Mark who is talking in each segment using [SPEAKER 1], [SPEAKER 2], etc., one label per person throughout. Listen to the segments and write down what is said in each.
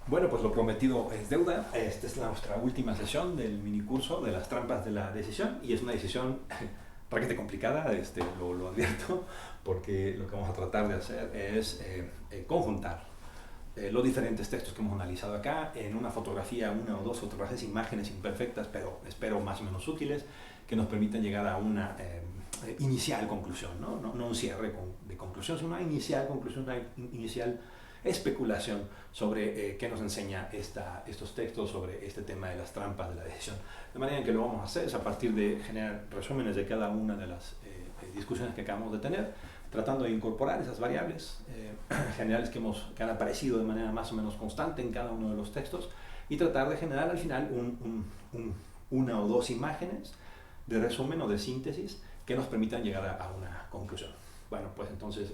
[SPEAKER 1] Bueno, pues lo prometido es deuda. Esta es nuestra última sesión del minicurso de las trampas de la decisión y es una decisión bastante complicada, lo advierto, porque lo que vamos a tratar de hacer es conjuntar los diferentes textos que hemos analizado acá en una fotografía, una o dos fotografías, imágenes imperfectas, pero espero más o menos útiles, que nos permitan llegar a una inicial conclusión, no un cierre de conclusión, sino una inicial conclusión, una inicial especulación sobre qué nos enseña estos textos sobre este tema de las trampas de la decisión. De manera en que lo vamos a hacer es a partir de generar resúmenes de cada una de las discusiones que acabamos de tener, tratando de incorporar esas variables generales que han aparecido de manera más o menos constante en cada uno de los textos y tratar de generar al final una o dos imágenes de resumen o de síntesis que nos permitan llegar a una conclusión. Bueno, pues entonces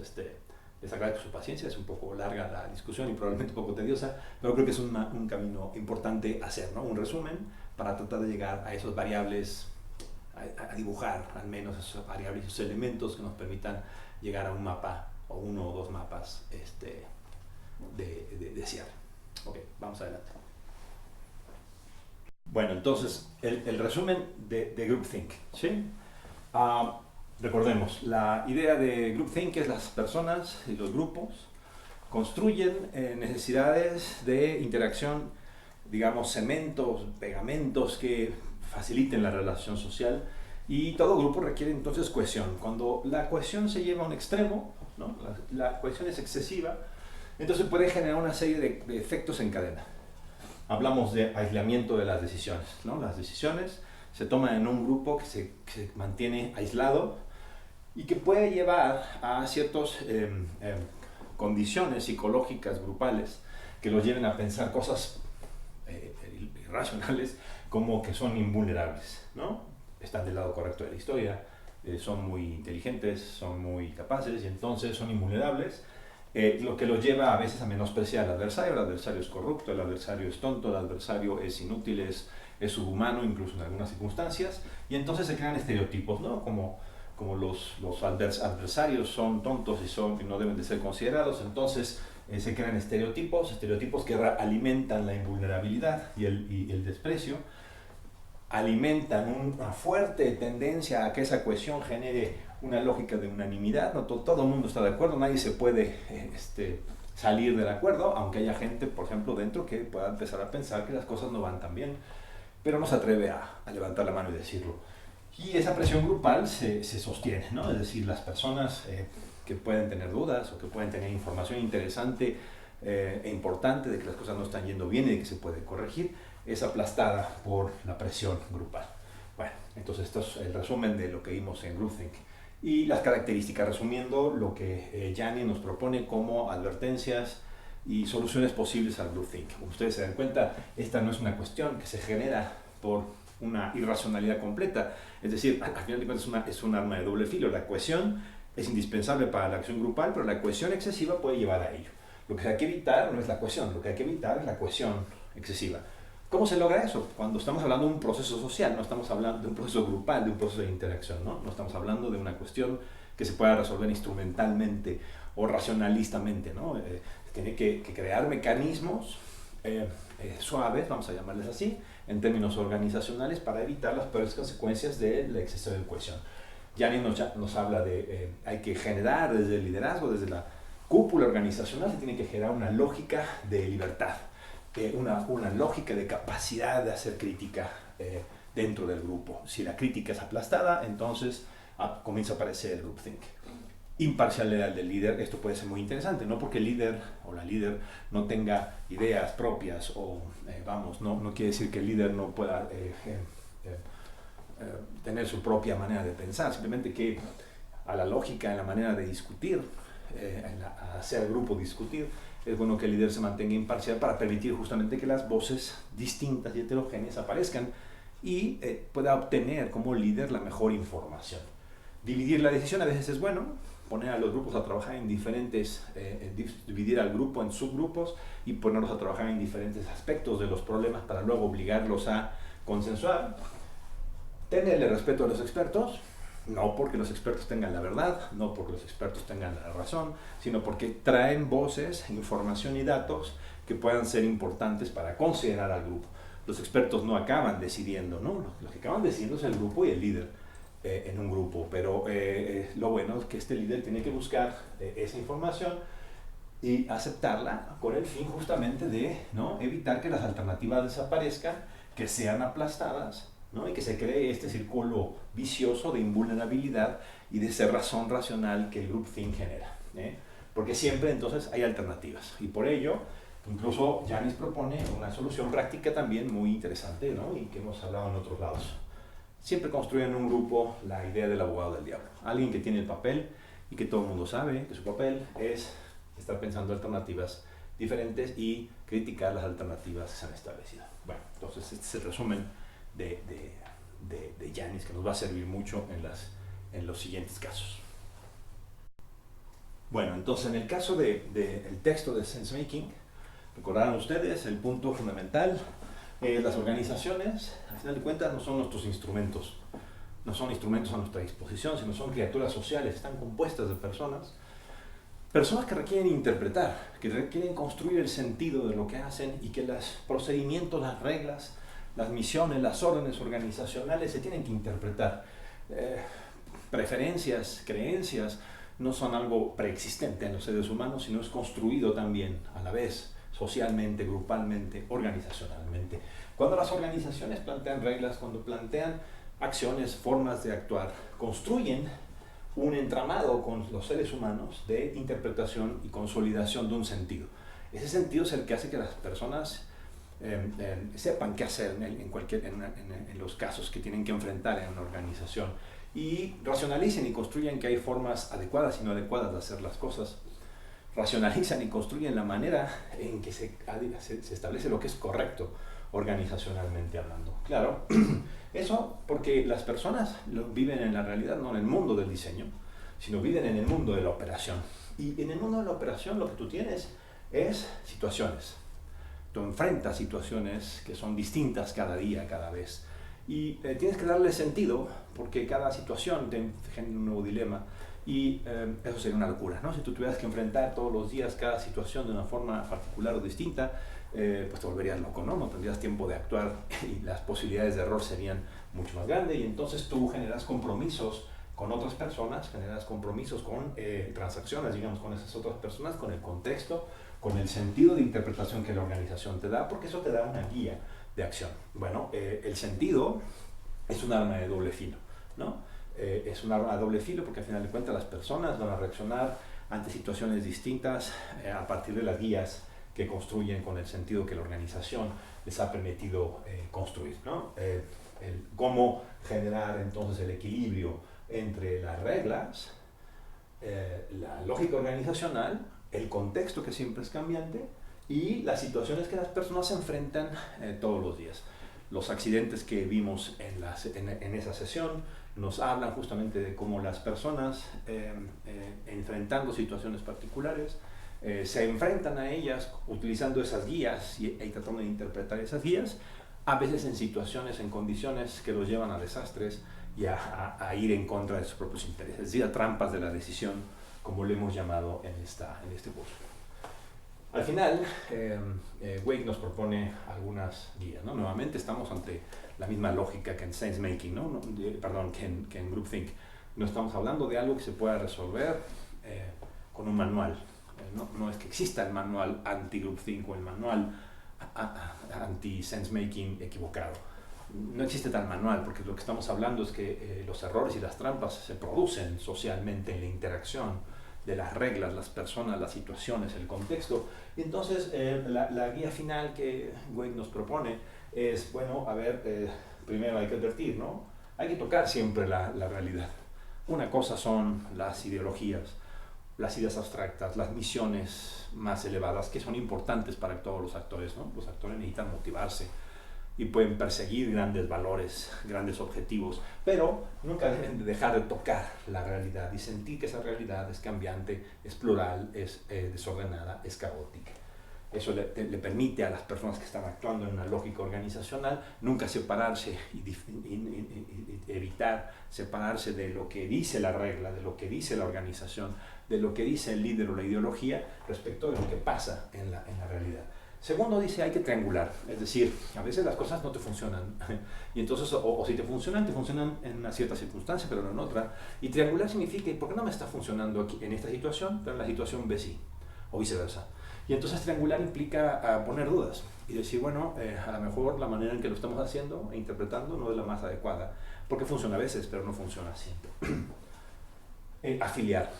[SPEAKER 1] les agradezco su paciencia, es un poco larga la discusión y probablemente un poco tediosa, pero creo que es un camino importante hacer, ¿no? Un resumen para tratar de llegar a esas variables, a dibujar al menos esas variables, esos elementos que nos permitan llegar a un mapa o uno o dos mapas de cierre. Ok, vamos adelante. Bueno, entonces, el resumen de groupthink, ¿sí? Recordemos, la idea de groupthink es las personas y los grupos construyen necesidades de interacción, digamos, cementos, pegamentos que faciliten la relación social y todo grupo requiere entonces cohesión. Cuando la cohesión se lleva a un extremo, ¿no? La cohesión es excesiva, entonces puede generar una serie de efectos en cadena. Hablamos de aislamiento de las decisiones, ¿no? Las decisiones se toman en un grupo que se mantiene aislado y que puede llevar a ciertas condiciones psicológicas grupales que los lleven a pensar cosas irracionales como que son invulnerables, ¿no? Están del lado correcto de la historia, son muy inteligentes, son muy capaces y entonces son invulnerables. Lo que los lleva a veces a menospreciar al adversario es corrupto, el adversario es tonto, el adversario es inútil, es subhumano incluso en algunas circunstancias, y entonces se crean estereotipos, ¿no? Como los adversarios son tontos y no deben de ser considerados, entonces se crean estereotipos que alimentan la invulnerabilidad y el desprecio, alimentan una fuerte tendencia a que esa cohesión genere una lógica de unanimidad, no todo el mundo está de acuerdo, nadie se puede salir del acuerdo, aunque haya gente, por ejemplo, dentro que pueda empezar a pensar que las cosas no van tan bien, pero no se atreve a levantar la mano y decirlo. Y esa presión grupal se sostiene, ¿no? Es decir, las personas que pueden tener dudas o que pueden tener información interesante e importante de que las cosas no están yendo bien y de que se puede corregir, es aplastada por la presión grupal. Bueno, entonces esto es el resumen de lo que vimos en groupthink. Y las características, resumiendo lo que Gianni nos propone como advertencias y soluciones posibles al groupthink. Como ustedes se dan cuenta, esta no es una cuestión que se genera por una irracionalidad completa, es decir, al final de cuentas es un arma de doble filo. La cohesión es indispensable para la acción grupal, pero la cohesión excesiva puede llevar a ello. Lo que hay que evitar no es la cohesión, lo que hay que evitar es la cohesión excesiva. ¿Cómo se logra eso? Cuando estamos hablando de un proceso social, no estamos hablando de un proceso grupal, de un proceso de interacción, ¿no? No estamos hablando de una cuestión que se pueda resolver instrumentalmente o racionalistamente, ¿no? Tiene que crear mecanismos suaves, vamos a llamarles así, en términos organizacionales para evitar las peores consecuencias del exceso de cohesión. Gianni nos habla de hay que generar desde el liderazgo, desde la cúpula organizacional, se tiene que generar una lógica de libertad. Una lógica de capacidad de hacer crítica dentro del grupo. Si la crítica es aplastada, entonces comienza a aparecer el groupthink. Imparcialidad del líder, esto puede ser muy interesante, no porque el líder o la líder no tenga ideas propias o, no quiere decir que el líder no pueda tener su propia manera de pensar, simplemente que a la lógica, en la manera de discutir, a hacer al grupo discutir, es bueno que el líder se mantenga imparcial para permitir justamente que las voces distintas y heterogéneas aparezcan y pueda obtener como líder la mejor información. Dividir la decisión a veces es bueno, poner a los grupos a trabajar en diferentes, dividir al grupo en subgrupos y ponerlos a trabajar en diferentes aspectos de los problemas para luego obligarlos a consensuar. Tenerle respeto a los expertos, No porque los expertos tengan la verdad, no porque los expertos tengan la razón, sino porque traen voces, información y datos que puedan ser importantes para considerar al grupo. Los expertos no acaban decidiendo, ¿no? Lo que acaban decidiendo es el grupo y el líder en un grupo, pero lo bueno es que este líder tiene que buscar esa información y aceptarla con el fin justamente de, ¿no?, evitar que las alternativas desaparezcan, que sean aplastadas, ¿no?, y que se cree este círculo vicioso de invulnerabilidad y de cerrazón racional que el groupthink genera, porque siempre entonces hay alternativas, y por ello incluso Janis propone una solución práctica también muy interesante, ¿no?, y que hemos hablado en otros lados. Siempre construyen en un grupo la idea del abogado del diablo, alguien que tiene el papel y que todo el mundo sabe que su papel es estar pensando alternativas diferentes y criticar las alternativas que se han establecido. Bueno, entonces este es el resumen de Janis, que nos va a servir mucho en los siguientes casos. Bueno, entonces en el caso del texto de SenseMaking, recordarán ustedes el punto fundamental: las organizaciones, al final de cuentas, no son nuestros instrumentos, no son instrumentos a nuestra disposición, sino son criaturas sociales, están compuestas de personas que requieren interpretar, que requieren construir el sentido de lo que hacen, y que los procedimientos, las reglas, las misiones, las órdenes organizacionales se tienen que interpretar. Preferencias, creencias, no son algo preexistente en los seres humanos, sino es construido también a la vez, socialmente, grupalmente, organizacionalmente. Cuando las organizaciones plantean reglas, cuando plantean acciones, formas de actuar, construyen un entramado con los seres humanos de interpretación y consolidación de un sentido. Ese sentido es el que hace que las personas sepan qué hacer en los casos que tienen que enfrentar en una organización, y racionalicen y construyen que hay formas adecuadas y no adecuadas de hacer las cosas. Racionalizan y construyen la manera en que se establece lo que es correcto organizacionalmente hablando. Claro, eso porque las personas viven en la realidad, no en el mundo del diseño, sino viven en el mundo de la operación. Y en el mundo de la operación lo que tú tienes es situaciones. Tú enfrentas situaciones que son distintas cada día, cada vez. Y tienes que darle sentido, porque cada situación te genera un nuevo dilema. Y eso sería una locura, ¿no? Si tú tuvieras que enfrentar todos los días cada situación de una forma particular o distinta, pues te volverías loco, ¿no? No tendrías tiempo de actuar y las posibilidades de error serían mucho más grandes, y entonces tú generas compromisos con otras personas, generas compromisos con transacciones, digamos, con esas otras personas, con el contexto, con el sentido de interpretación que la organización te da, porque eso te da una guía de acción. Bueno, el sentido es un arma de doble filo, ¿no? Es un arma de doble filo porque al final de cuentas las personas van a reaccionar ante situaciones distintas a partir de las guías que construyen con el sentido que la organización les ha permitido construir, ¿no? Cómo generar entonces el equilibrio entre las reglas, la lógica organizacional, el contexto que siempre es cambiante, y las situaciones que las personas se enfrentan todos los días. Los accidentes que vimos en esa sesión nos hablan justamente de cómo las personas, enfrentando situaciones particulares, se enfrentan a ellas utilizando esas guías y tratando de interpretar esas guías, a veces en situaciones, en condiciones que los llevan a desastres y a ir en contra de sus propios intereses, es decir, a trampas de la decisión, como lo hemos llamado en este curso. Al final, Wake nos propone algunas guías, ¿no? Nuevamente estamos ante la misma lógica que en SenseMaking, ¿no? Que en GroupThink. No estamos hablando de algo que se pueda resolver con un manual. No es que exista el manual anti-GroupThink o el manual anti-SenseMaking equivocado. No existe tal manual, porque lo que estamos hablando es que los errores y las trampas se producen socialmente en la interacción de las reglas, las personas, las situaciones, el contexto. Y entonces la guía final que Wake nos propone es, bueno, a ver, primero hay que advertir, ¿no? Hay que tocar siempre la realidad. Una cosa son las ideologías, las ideas abstractas, las misiones más elevadas, que son importantes para todos los actores, ¿no? Los actores necesitan motivarse y pueden perseguir grandes valores, grandes objetivos, pero nunca deben de dejar de tocar la realidad y sentir que esa realidad es cambiante, es plural, es desordenada, es caótica. Eso le permite a las personas que están actuando en una lógica organizacional nunca separarse y evitar separarse de lo que dice la regla, de lo que dice la organización, de lo que dice el líder o la ideología respecto de lo que pasa en la realidad. Segundo, dice hay que triangular, es decir, a veces las cosas no te funcionan y entonces o si te funcionan en una cierta circunstancia pero no en otra, y triangular significa ¿y por qué no me está funcionando aquí en esta situación pero en la situación B sí? O viceversa. Y entonces triangular implica poner dudas y decir, bueno, a lo mejor la manera en que lo estamos haciendo e interpretando no es la más adecuada, porque funciona a veces, pero no funciona siempre. Afiliar.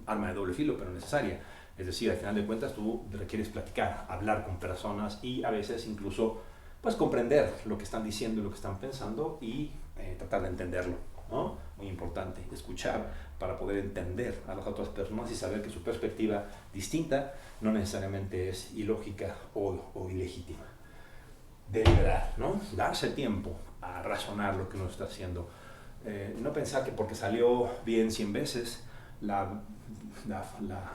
[SPEAKER 1] Arma de doble filo, pero necesaria. Es decir, al final de cuentas tú requieres platicar, hablar con personas y a veces incluso pues, comprender lo que están diciendo y lo que están pensando y tratar de entenderlo, ¿no? Muy importante, escuchar para poder entender a las otras personas y saber que su perspectiva distinta no necesariamente es ilógica o ilegítima. Deliberar, ¿no? Darse tiempo a razonar lo que uno está haciendo. No pensar que porque salió bien 100 veces, la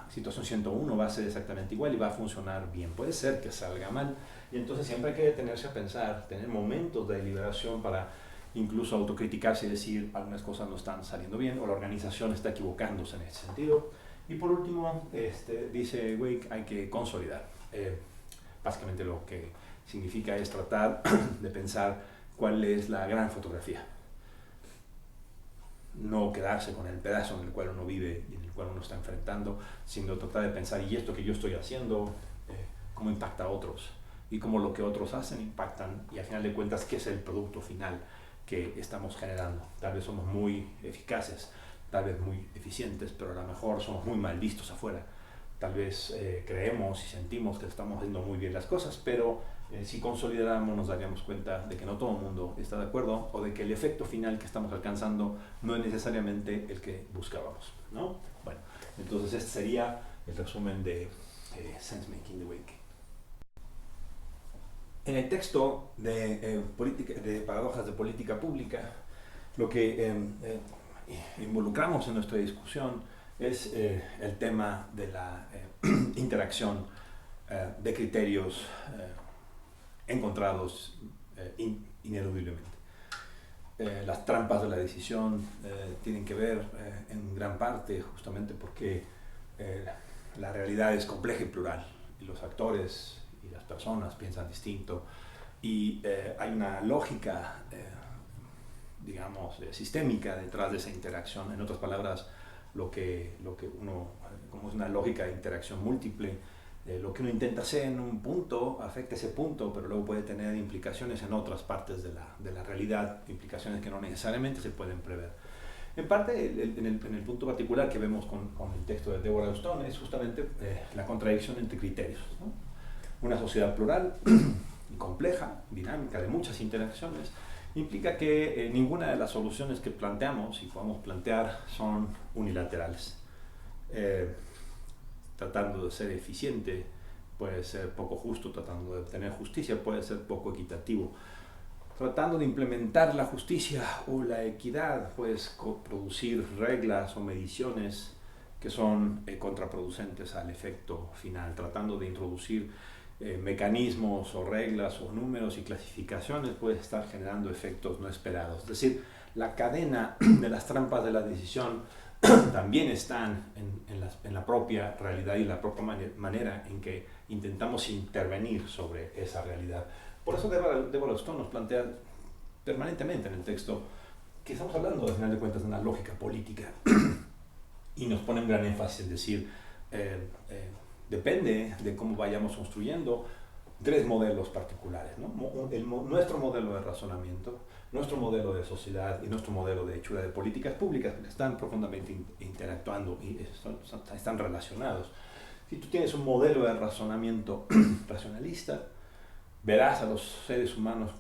[SPEAKER 1] situación 101 va a ser exactamente igual y va a funcionar bien. Puede ser que salga mal y entonces siempre hay que detenerse a pensar, tener momentos de deliberación para incluso autocriticarse y decir algunas cosas no están saliendo bien o la organización está equivocándose en ese sentido. Y por último, dice Wake, hay que consolidar. Básicamente lo que significa es tratar de pensar cuál es la gran fotografía. No quedarse con el pedazo en el cual uno vive y en el cual uno está enfrentando, sino tratar de pensar, ¿y esto que yo estoy haciendo, cómo impacta a otros? Y cómo lo que otros hacen impactan, y al final de cuentas, ¿qué es el producto final que estamos generando? Tal vez somos muy eficaces, tal vez muy eficientes, pero a lo mejor somos muy mal vistos afuera. Tal vez creemos y sentimos que estamos haciendo muy bien las cosas, pero si consolidáramos nos daríamos cuenta de que no todo el mundo está de acuerdo o de que el efecto final que estamos alcanzando no es necesariamente el que buscábamos, ¿no? Bueno, entonces este sería el resumen de Sense Making the Wake. En el texto de Paradojas de Política Pública, lo que involucramos en nuestra discusión es el tema de la interacción de criterios encontrados ineludiblemente. Las trampas de la decisión tienen que ver en gran parte justamente porque la realidad es compleja y plural y los actores y las personas piensan distinto y hay una lógica digamos sistémica detrás de esa interacción. En otras palabras, lo que uno, como es una lógica de interacción múltiple, lo que uno intenta hacer en un punto afecta ese punto, pero luego puede tener implicaciones en otras partes de la realidad, implicaciones que no necesariamente se pueden prever. En parte, en el punto particular que vemos con el texto de Deborah Stone es justamente la contradicción entre criterios, ¿no? Una sociedad plural y compleja, dinámica, de muchas interacciones, implica que ninguna de las soluciones que planteamos y podemos plantear son unilaterales. Tratando de ser eficiente puede ser poco justo, tratando de obtener justicia puede ser poco equitativo. Tratando de implementar la justicia o la equidad, puedes producir reglas o mediciones que son contraproducentes al efecto final. Tratando de introducir mecanismos o reglas o números y clasificaciones, puedes estar generando efectos no esperados. Es decir, la cadena de las trampas de la decisión también están en la propia realidad y la propia manera en que intentamos intervenir sobre esa realidad. Por eso Deborah Stone nos plantea permanentemente en el texto que estamos hablando, al final de cuentas, de una lógica política y nos pone un gran énfasis en decir, depende de cómo vayamos construyendo tres modelos particulares, ¿no? Nuestro modelo de razonamiento, nuestro modelo de sociedad y nuestro modelo de hechura de políticas públicas, que están profundamente interactuando y están relacionados. Si tú tienes un modelo de razonamiento racionalista, verás a los seres humanos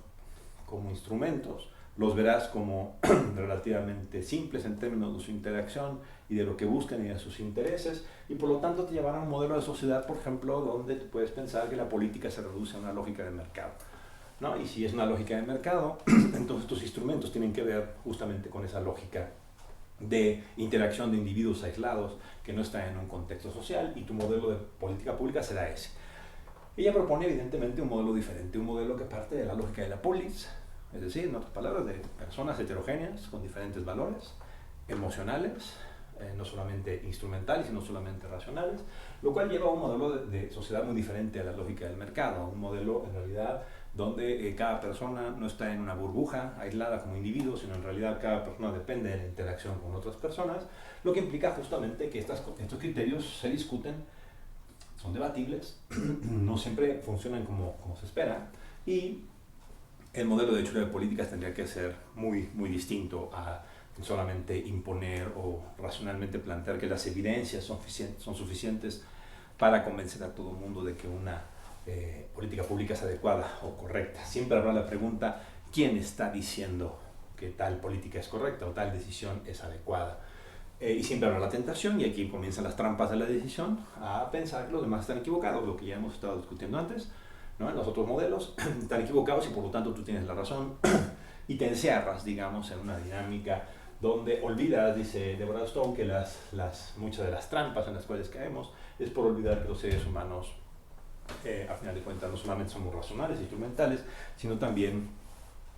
[SPEAKER 1] como instrumentos, los verás como relativamente simples en términos de su interacción y de lo que buscan y de sus intereses, y por lo tanto te llevará a un modelo de sociedad, por ejemplo, donde tú puedes pensar que la política se reduce a una lógica de mercado, ¿no? Y si es una lógica de mercado, entonces tus instrumentos tienen que ver justamente con esa lógica de interacción de individuos aislados que no están en un contexto social, y tu modelo de política pública será ese. Ella propone evidentemente un modelo diferente, un modelo que parte de la lógica de la polis, es decir, en otras palabras, de personas heterogéneas con diferentes valores emocionales, no solamente instrumentales, sino solamente racionales, lo cual lleva a un modelo de sociedad muy diferente a la lógica del mercado, un modelo en realidad donde cada persona no está en una burbuja aislada como individuo, sino en realidad cada persona depende de la interacción con otras personas, lo que implica justamente que estos criterios se discuten, son debatibles, no siempre funcionan como se espera, y el modelo de hecho de políticas tendría que ser muy distinto a solamente imponer o racionalmente plantear que las evidencias son suficientes para convencer a todo el mundo de que una política pública es adecuada o correcta. Siempre habrá la pregunta, ¿quién está diciendo que tal política es correcta o tal decisión es adecuada? Y siempre habrá la tentación, y aquí comienzan las trampas de la decisión, a pensar que los demás están equivocados, lo que ya hemos estado discutiendo antes, ¿no? En los otros modelos están equivocados y por lo tanto tú tienes la razón, y te encierras, digamos, en una dinámica donde olvidas, dice Deborah Stone, que muchas de las trampas en las cuales caemos es por olvidar que los seres humanos, a final de cuentas, no solamente somos racionales e instrumentales, sino también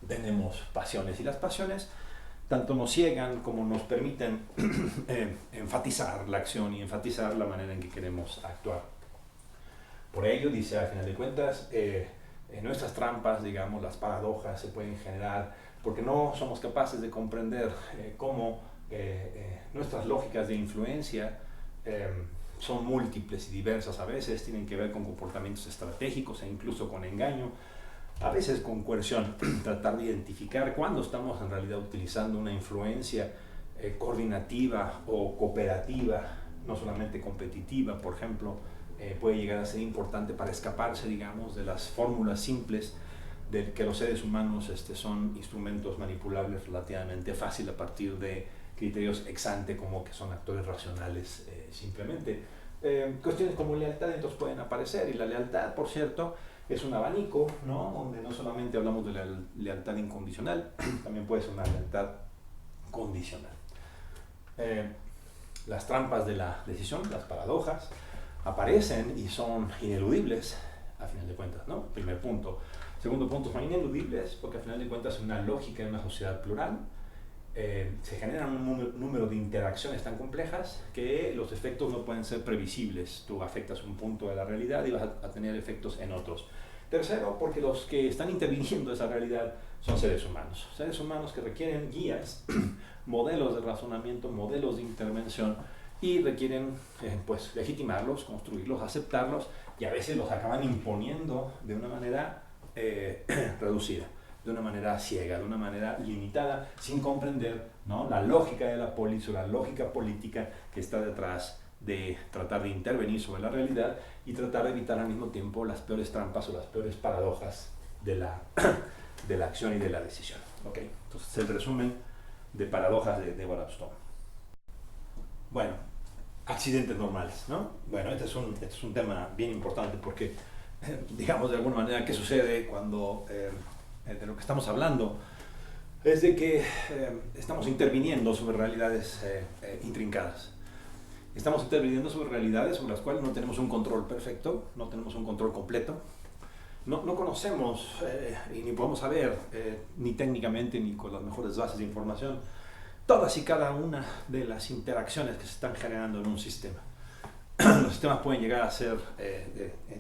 [SPEAKER 1] tenemos pasiones, y las pasiones tanto nos ciegan como nos permiten enfatizar la acción y enfatizar la manera en que queremos actuar. Por ello, dice, a final de cuentas, nuestras trampas, digamos, las paradojas se pueden generar porque no somos capaces de comprender cómo nuestras lógicas de influencia son múltiples y diversas. A veces tienen que ver con comportamientos estratégicos e incluso con engaño, a veces con coerción. Tratar de identificar cuándo estamos en realidad utilizando una influencia coordinativa o cooperativa, no solamente competitiva, por ejemplo, puede llegar a ser importante para escaparse, digamos, de las fórmulas simples de que los seres humanos son instrumentos manipulables relativamente fácil a partir de criterios ex ante, como que son actores racionales simplemente. Cuestiones como lealtad entonces pueden aparecer, y la lealtad, por cierto, es un abanico, ¿no? Donde no solamente hablamos de la lealtad incondicional, también puede ser una lealtad condicional. Las trampas de la decisión, las paradojas, aparecen y son ineludibles a final de cuentas, ¿no? Primer punto. Segundo punto, son ineludibles porque a final de cuentas en una lógica, en una sociedad plural, se generan un número de interacciones tan complejas que los efectos no pueden ser previsibles. Tú afectas un punto de la realidad y vas a tener efectos en otros. Tercero, porque los que están interviniendo esa realidad son seres humanos que requieren guías, modelos de razonamiento, modelos de intervención, y requieren pues legitimarlos, construirlos, aceptarlos, y a veces los acaban imponiendo de una manera reducida, de una manera ciega, de una manera limitada, sin comprender, ¿no?, la lógica de la polis o la lógica política que está detrás de tratar de intervenir sobre la realidad y tratar de evitar al mismo tiempo las peores trampas o las peores paradojas de la acción y de la decisión. ¿Okay? Entonces, el resumen de paradojas de Deborah Stone. Bueno, accidentes normales, ¿no? Bueno, este es un tema bien importante porque, digamos, de alguna manera, ¿qué sucede cuando de lo que estamos hablando? Es de que estamos interviniendo sobre realidades intrincadas. Estamos interviniendo sobre realidades sobre las cuales no tenemos un control perfecto, no tenemos un control completo. No conocemos y ni podemos saber, ni técnicamente ni con las mejores bases de información, todas y cada una de las interacciones que se están generando en un sistema. Los sistemas pueden llegar a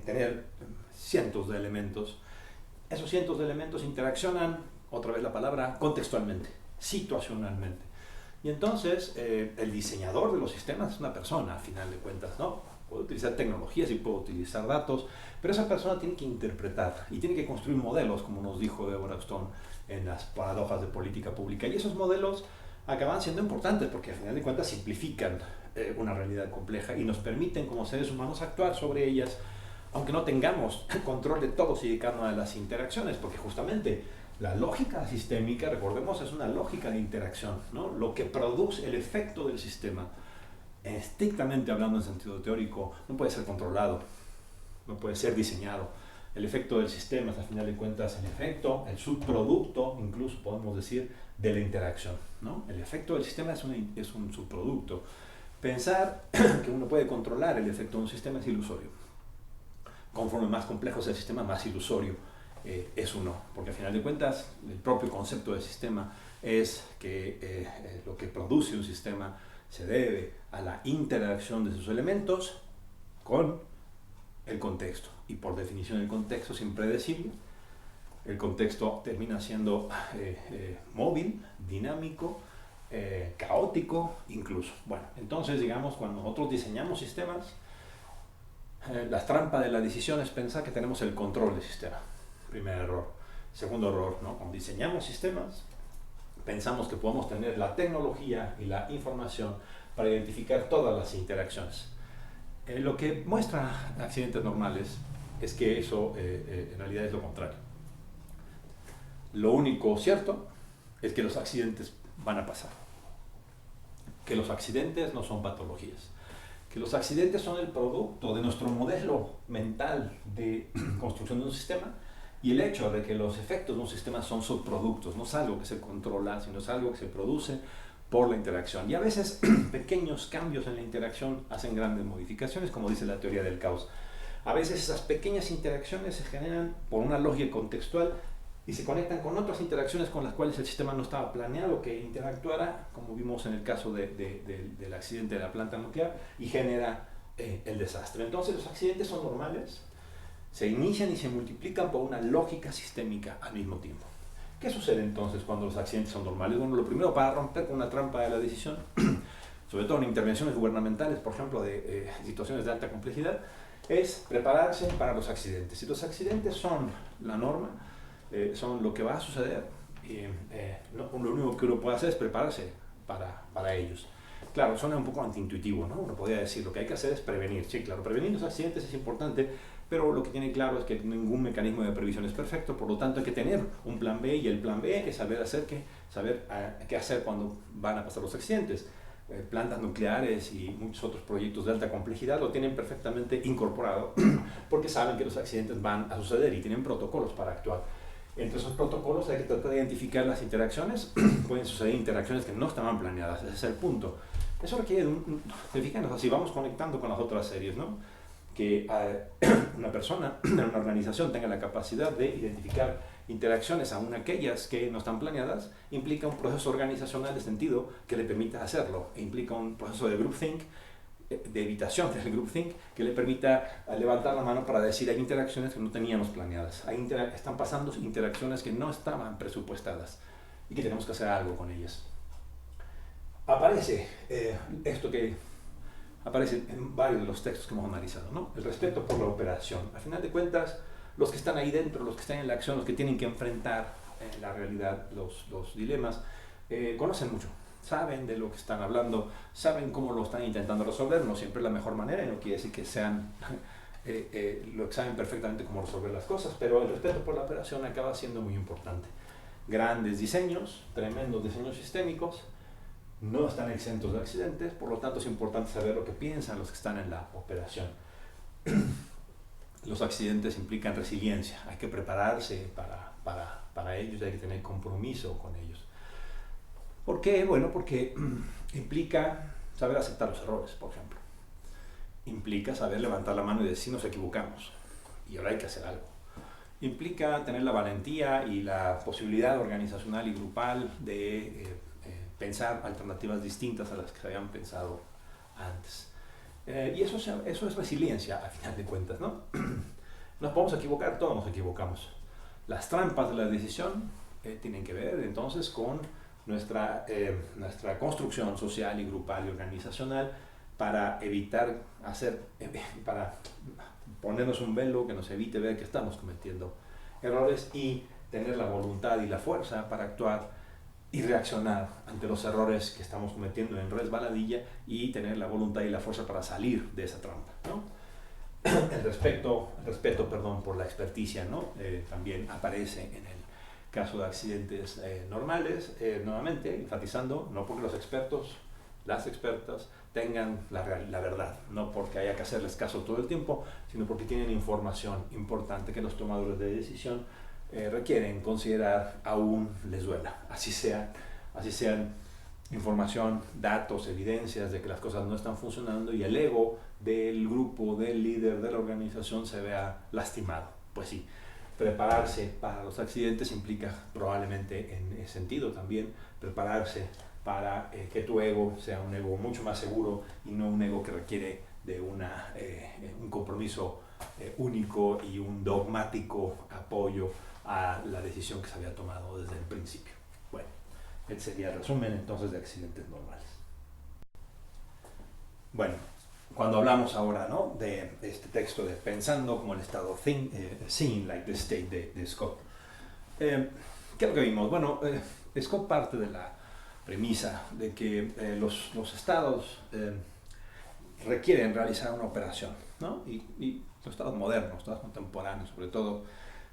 [SPEAKER 1] tener cientos de elementos. Esos cientos de elementos interaccionan, otra vez la palabra, contextualmente, situacionalmente. Y entonces el diseñador de los sistemas es una persona, a final de cuentas, ¿no? Puede utilizar tecnologías y puede utilizar datos, pero esa persona tiene que interpretar y tiene que construir modelos, como nos dijo Deborah Stone en las paradojas de política pública. Y esos modelos acaban siendo importantes porque a final de cuentas simplifican una realidad compleja y nos permiten como seres humanos actuar sobre ellas, aunque no tengamos control de todos y de cada una de las interacciones, porque justamente la lógica sistémica, recordemos, es una lógica de interacción, ¿no? Lo que produce el efecto del sistema, estrictamente hablando en sentido teórico, no puede ser controlado, no puede ser diseñado, El efecto del sistema es, al final de cuentas, el efecto, el subproducto, incluso podemos decir, de la interacción, ¿no? El efecto del sistema es un subproducto. Pensar que uno puede controlar el efecto de un sistema es ilusorio. Conforme más complejo es el sistema, más ilusorio es uno, porque al final de cuentas el propio concepto del sistema es que lo que produce un sistema se debe a la interacción de sus elementos con el contexto, y por definición el contexto es impredecible. El contexto termina siendo móvil, dinámico, caótico incluso. Bueno, entonces digamos, cuando nosotros diseñamos sistemas, la trampa de la decisión es pensar que tenemos el control del sistema. Primer error. Segundo error, ¿no? Cuando diseñamos sistemas, pensamos que podemos tener la tecnología y la información para identificar todas las interacciones. Lo que muestra accidentes normales es que eso en realidad es lo contrario. Lo único cierto es que los accidentes van a pasar. Que los accidentes no son patologías. Que los accidentes son el producto de nuestro modelo mental de construcción de un sistema, y el hecho de que los efectos de un sistema son subproductos, no es algo que se controla, sino es algo que se produce por la interacción. Y a veces pequeños cambios en la interacción hacen grandes modificaciones, como dice la teoría del caos. A veces esas pequeñas interacciones se generan por una lógica contextual y se conectan con otras interacciones con las cuales el sistema no estaba planeado que interactuara, como vimos en el caso del accidente de la planta nuclear, y genera el desastre. Entonces los accidentes son normales, se inician y se multiplican por una lógica sistémica al mismo tiempo. ¿Qué sucede entonces cuando los accidentes son normales? Bueno, lo primero, para romper con una trampa de la decisión, sobre todo en intervenciones gubernamentales, por ejemplo, de situaciones de alta complejidad, es prepararse para los accidentes. Si los accidentes son la norma, son lo que va a suceder, lo único que uno puede hacer es prepararse para ellos. Claro, suena un poco antiintuitivo, ¿no? Uno podría decir, lo que hay que hacer es prevenir. Sí, claro, prevenir los accidentes es importante, pero lo que tiene claro es que ningún mecanismo de previsión es perfecto, por lo tanto hay que tener un plan B, y el plan B es saber qué hacer cuando van a pasar los accidentes. Plantas nucleares y muchos otros proyectos de alta complejidad lo tienen perfectamente incorporado porque saben que los accidentes van a suceder y tienen protocolos para actuar. Entre esos protocolos hay que tratar de identificar las interacciones. Pueden suceder interacciones que no estaban planeadas, ese es el punto. Eso requiere fijarnos, así vamos conectando con las otras series, ¿no? Que una persona en una organización tenga la capacidad de identificar interacciones, aun aquellas que no están planeadas, implica un proceso organizacional de sentido que le permita hacerlo, e implica un proceso de groupthink, de evitación del groupthink, que le permita levantar la mano para decir hay interacciones que no teníamos planeadas, están pasando interacciones que no estaban presupuestadas y que tenemos que hacer algo con ellas. Aparece esto que aparece en varios de los textos que hemos analizado, ¿no? El respeto por la operación. Al final de cuentas, los que están ahí dentro, los que están en la acción, los que tienen que enfrentar en la realidad los dilemas, conocen mucho, saben de lo que están hablando, saben cómo lo están intentando resolver, no siempre es la mejor manera, y no quiere decir que sean, lo que saben perfectamente cómo resolver las cosas, pero el respeto por la operación acaba siendo muy importante. Grandes diseños, tremendos diseños sistémicos, no están exentos de accidentes, por lo tanto es importante saber lo que piensan los que están en la operación. Los accidentes implican resiliencia, hay que prepararse para ellos, hay que tener compromiso con ellos. ¿Por qué? Bueno, porque implica saber aceptar los errores, por ejemplo. Implica saber levantar la mano y decir nos equivocamos y ahora hay que hacer algo. Implica tener la valentía y la posibilidad organizacional y grupal de pensar alternativas distintas a las que se habían pensado antes. Y eso es resiliencia, a final de cuentas, ¿no? Nos podemos equivocar, todos nos equivocamos. Las trampas de la decisión tienen que ver entonces con nuestra construcción social y grupal y organizacional para evitar para ponernos un velo que nos evite ver que estamos cometiendo errores y tener la voluntad y la fuerza para actuar y reaccionar ante los errores que estamos cometiendo en resbaladilla y tener la voluntad y la fuerza para salir de esa trampa, ¿no? El respeto por la experticia, ¿no? También aparece en el caso de accidentes normales, nuevamente enfatizando, no porque los expertos, las expertas tengan la verdad, no porque haya que hacerles caso todo el tiempo, sino porque tienen información importante que los tomadores de decisión requieren considerar aún les duela, así sean información, datos, evidencias de que las cosas no están funcionando y el ego del grupo, del líder, de la organización se vea lastimado. Pues sí, prepararse para los accidentes implica probablemente en ese sentido también prepararse para que tu ego sea un ego mucho más seguro y no un ego que requiere de un compromiso único y un dogmático apoyo a la decisión que se había tomado desde el principio. Bueno, este sería el resumen entonces de accidentes normales. Bueno, cuando hablamos ahora, ¿no?, de este texto de Pensando como el estado Seeing like the state de Scott, ¿qué es lo que vimos? Bueno, Scott parte de la premisa de que los estados requieren realizar una operación, ¿no? Y los estados modernos, los estados contemporáneos sobre todo,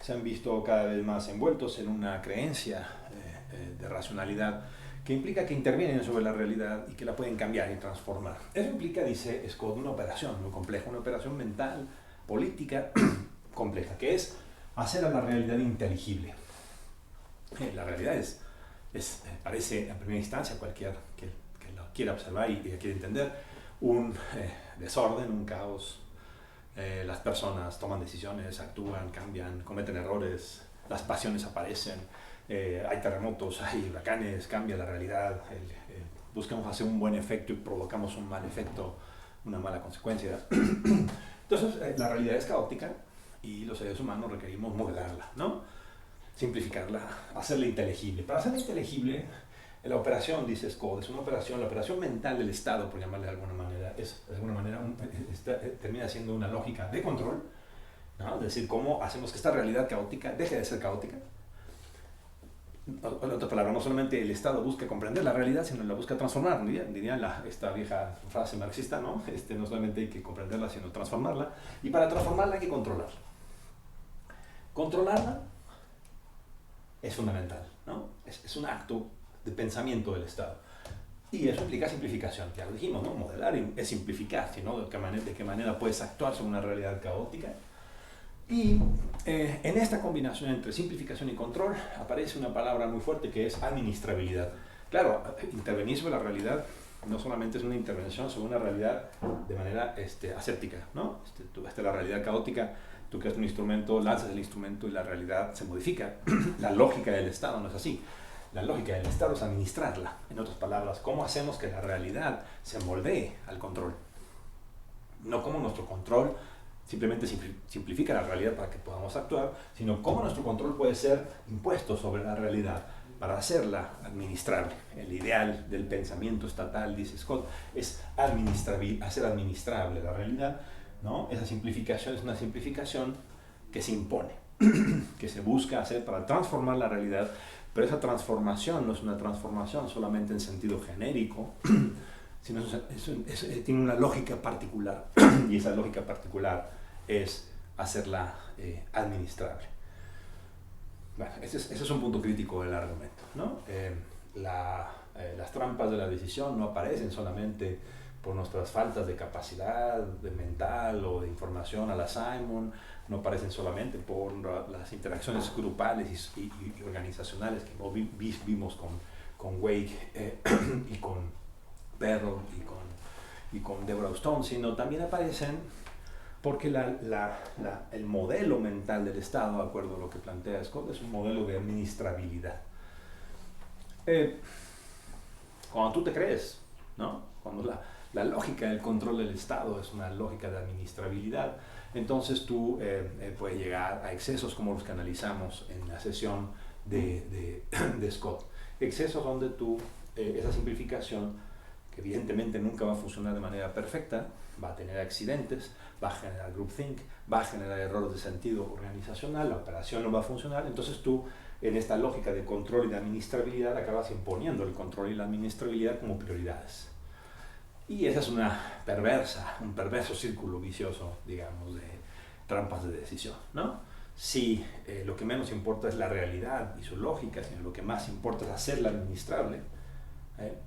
[SPEAKER 1] se han visto cada vez más envueltos en una creencia de racionalidad que implica que intervienen sobre la realidad y que la pueden cambiar y transformar. Eso implica, dice Scott, una operación muy compleja, una operación mental, política compleja, que es hacer a la realidad inteligible. La realidad parece en primera instancia, cualquier que lo quiera observar y quiera entender, un desorden, un caos. Las personas toman decisiones, actúan, cambian, cometen errores, las pasiones aparecen, hay terremotos, hay huracanes, cambia la realidad, buscamos hacer un buen efecto y provocamos un mal efecto, una mala consecuencia. Entonces la realidad es caótica y los seres humanos requerimos modelarla, ¿no?, simplificarla, hacerla inteligible. Para hacerla inteligible, la operación, dice Scott, es una operación, la operación mental del Estado, por llamarle de alguna manera, termina siendo una lógica de control, ¿no? Es decir, cómo hacemos que esta realidad caótica deje de ser caótica. En otras palabras, no solamente el Estado busca comprender la realidad, sino la busca transformar, diría esta vieja frase marxista, ¿no? No solamente hay que comprenderla, sino transformarla, y para transformarla hay que controlarla. Controlarla es fundamental, ¿no? Es un acto de pensamiento del Estado. Y eso implica simplificación, ya lo dijimos, ¿no? Modelar es simplificar, sino de qué manera puedes actuar sobre una realidad caótica. Y en esta combinación entre simplificación y control aparece una palabra muy fuerte que es administrabilidad. Claro, intervenir sobre la realidad no solamente es una intervención sobre una realidad de manera aséptica, ¿no? La realidad caótica, tú creas un instrumento, lanzas el instrumento y la realidad se modifica. La lógica del Estado no es así. La lógica del Estado es administrarla. En otras palabras, ¿cómo hacemos que la realidad se moldee al control? No como nuestro control simplemente simplifica la realidad para que podamos actuar, sino cómo nuestro control puede ser impuesto sobre la realidad para hacerla administrable. El ideal del pensamiento estatal, dice Scott, es hacer administrable la realidad, ¿no? Esa simplificación es una simplificación que se impone, que se busca hacer para transformar la realidad, pero esa transformación no es una transformación solamente en sentido genérico, sino tiene una lógica particular, y esa lógica particular es hacerla administrable. Bueno, ese es un punto crítico del argumento, ¿no? Las trampas de la decisión no aparecen solamente por nuestras faltas de capacidad de mental o de información a la Simon, no aparecen solamente por las interacciones grupales y organizacionales que vimos con Wake y con Perro y con Deborah Stone, sino también aparecen porque el modelo mental del Estado, de acuerdo a lo que plantea Scott, es un modelo de administrabilidad. Cuando tú te crees, ¿no? Cuando la lógica del control del Estado es una lógica de administrabilidad, entonces tú puedes llegar a excesos como los que analizamos en la sesión de Scott. Excesos donde esa simplificación, que evidentemente nunca va a funcionar de manera perfecta, va a tener accidentes, va a generar groupthink, va a generar errores de sentido organizacional, la operación no va a funcionar, entonces tú en esta lógica de control y de administrabilidad acabas imponiendo el control y la administrabilidad como prioridades. Y esa es un perverso círculo vicioso, digamos, de trampas de decisión, ¿no? Si lo que menos importa es la realidad y su lógica, sino lo que más importa es hacerla administrable,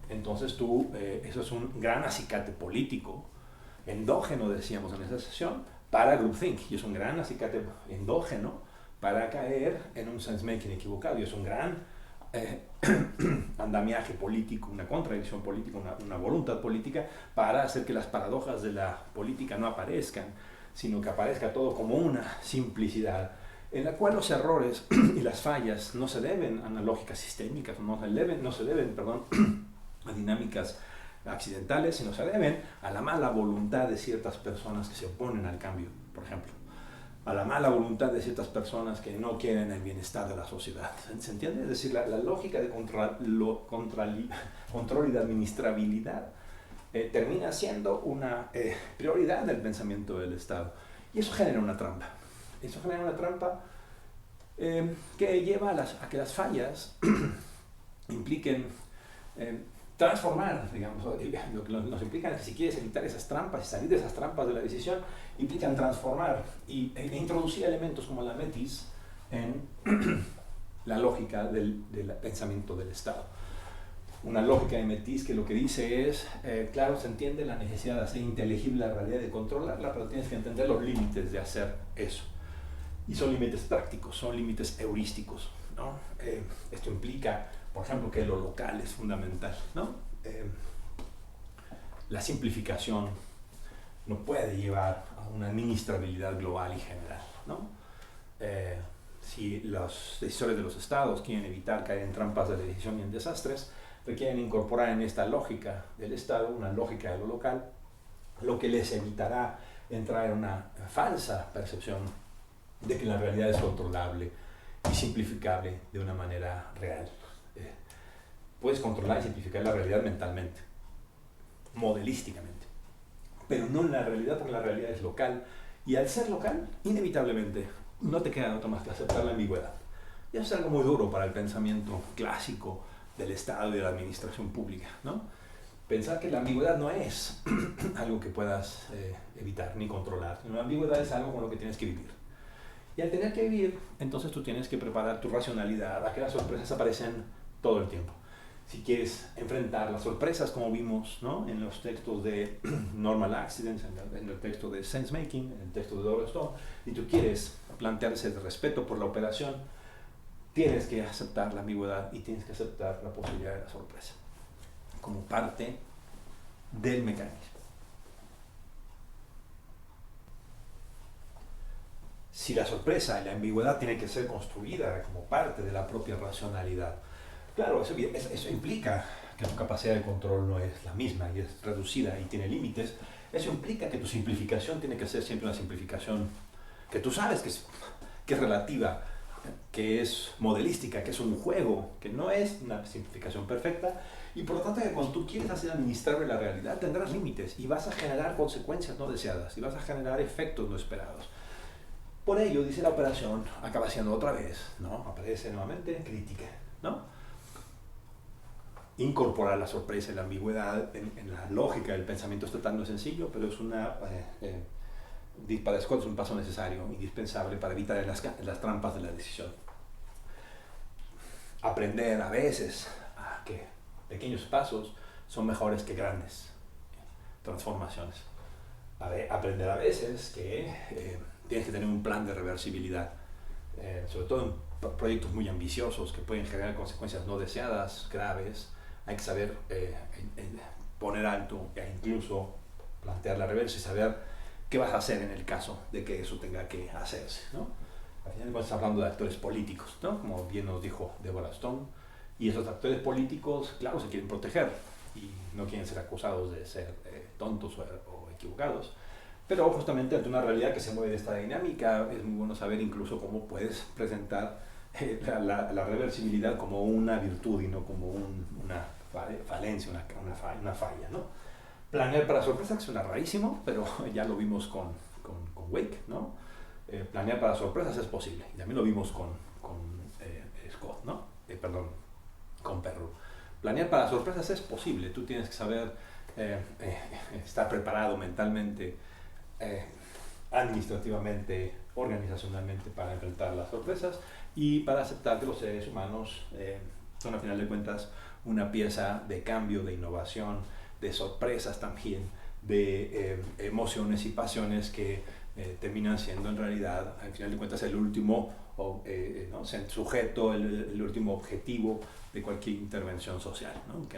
[SPEAKER 1] Entonces eso es un gran acicate político, endógeno, decíamos en esa sesión, para groupthink, y es un gran acicate endógeno para caer en un sense-making equivocado, y es un gran andamiaje político, una contradicción política, una voluntad política para hacer que las paradojas de la política no aparezcan, sino que aparezca todo como una simplicidad en la cual los errores y las fallas no se deben a una lógica sistémica, no se deben a dinámicas accidentales, sino se deben a la mala voluntad de ciertas personas que se oponen al cambio, por ejemplo, a la mala voluntad de ciertas personas que no quieren el bienestar de la sociedad. ¿Se entiende? Es decir, la lógica de control y de administrabilidad termina siendo una prioridad del pensamiento del Estado. Y eso genera una trampa. Eso genera una trampa que lleva a que las fallas impliquen transformar, digamos, lo que nos implica es que si quieres evitar esas trampas y salir de esas trampas de la decisión, implican transformar e introducir elementos como la metis en la lógica del pensamiento del Estado. Una lógica de metis que lo que dice es, claro, se entiende la necesidad de hacer inteligible la realidad, de controlarla, pero tienes que entender los límites de hacer eso. Y son límites prácticos, son límites heurísticos, ¿no? Esto implica, por ejemplo, que lo local es fundamental, ¿no? La simplificación no puede llevar a una administrabilidad global y general, ¿no? Si los decisores de los estados quieren evitar caer en trampas de decisión y en desastres, requieren incorporar en esta lógica del Estado una lógica de lo local, lo que les evitará entrar en una falsa percepción de que la realidad es controlable y simplificable de una manera real. Puedes controlar y simplificar la realidad mentalmente, modelísticamente, pero no en la realidad, porque la realidad es local, y al ser local, inevitablemente, no te queda otra más que aceptar la ambigüedad. Y eso es algo muy duro para el pensamiento clásico del Estado y de la administración pública, ¿no? Pensar que la ambigüedad no es algo que puedas evitar ni controlar, sino la ambigüedad es algo con lo que tienes que vivir. Y al tener que vivir, entonces tú tienes que preparar tu racionalidad a que las sorpresas aparecen todo el tiempo. Si quieres enfrentar las sorpresas, como vimos, ¿no?, en los textos de Normal Accidents, en el texto de Sense Making, en el texto de Douglas Stone, y tú quieres plantearse el respeto por la operación, tienes que aceptar la ambigüedad y tienes que aceptar la posibilidad de la sorpresa como parte del mecanismo. Si la sorpresa y la ambigüedad tienen que ser construida como parte de la propia racionalidad, claro, eso implica que tu capacidad de control no es la misma y es reducida y tiene límites. Eso implica que tu simplificación tiene que ser siempre una simplificación que tú sabes que es relativa, que es modelística, que es un juego, que no es una simplificación perfecta, y por lo tanto que cuando tú quieres hacer administrable la realidad tendrás límites y vas a generar consecuencias no deseadas y vas a generar efectos no esperados. Por ello, dice la operación, acaba siendo otra vez, ¿no?, aparece nuevamente crítica, ¿no? Incorporar la sorpresa y la ambigüedad en la lógica del pensamiento estatal no es sencillo, pero es para Scott es un paso necesario, indispensable para evitar las trampas de la decisión. Aprender a veces a que pequeños pasos son mejores que grandes transformaciones. Aprender a veces que tienes que tener un plan de reversibilidad, sobre todo en proyectos muy ambiciosos que pueden generar consecuencias no deseadas, graves. Hay que saber poner alto e incluso plantear la reversa y saber qué vas a hacer en el caso de que eso tenga que hacerse, ¿no? Al final estamos hablando de actores políticos, ¿no?, como bien nos dijo Deborah Stone, y esos actores políticos, claro, se quieren proteger y no quieren ser acusados de ser tontos o equivocados, pero justamente ante una realidad que se mueve de esta dinámica es muy bueno saber incluso cómo puedes presentar la reversibilidad como una virtud y no como una falencia, una falla, ¿no? Planear para sorpresa, que suena rarísimo, pero ya lo vimos con Wake, ¿no? Planear para sorpresas es posible, y también lo vimos con Scott, ¿no? Con Perru. Planear para sorpresas es posible, tú tienes que saber estar preparado mentalmente, administrativamente, organizacionalmente para enfrentar las sorpresas y para aceptar que los seres humanos son a final de cuentas una pieza de cambio, de innovación, de sorpresas también, de emociones y pasiones que terminan siendo en realidad, al final de cuentas, el último ¿no? sujeto, el último objetivo de cualquier intervención social, ¿no? Que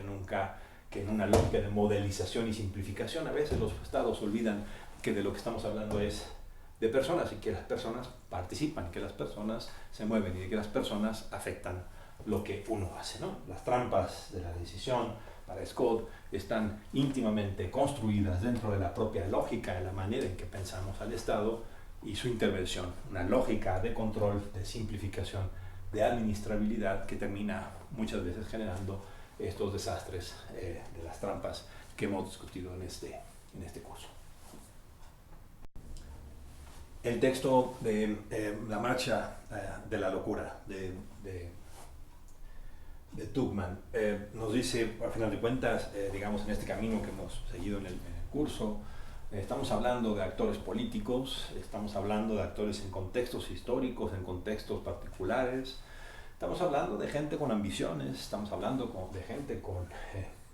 [SPEAKER 1] en una lógica de modelización y simplificación, a veces los estados olvidan que de lo que estamos hablando es de personas y que las personas participan, que las personas se mueven y que las personas afectan lo que uno hace, ¿no? Las trampas de la decisión para Scott están íntimamente construidas dentro de la propia lógica, de la manera en que pensamos al Estado y su intervención, una lógica de control, de simplificación, de administrabilidad que termina muchas veces generando estos desastres de las trampas que hemos discutido en este curso. El texto de La marcha de la locura de Tughman nos dice, al final de cuentas, digamos en este camino que hemos seguido en el curso, estamos hablando de actores políticos, estamos hablando de actores en contextos históricos, en contextos particulares, estamos hablando de gente con ambiciones, estamos hablando de gente con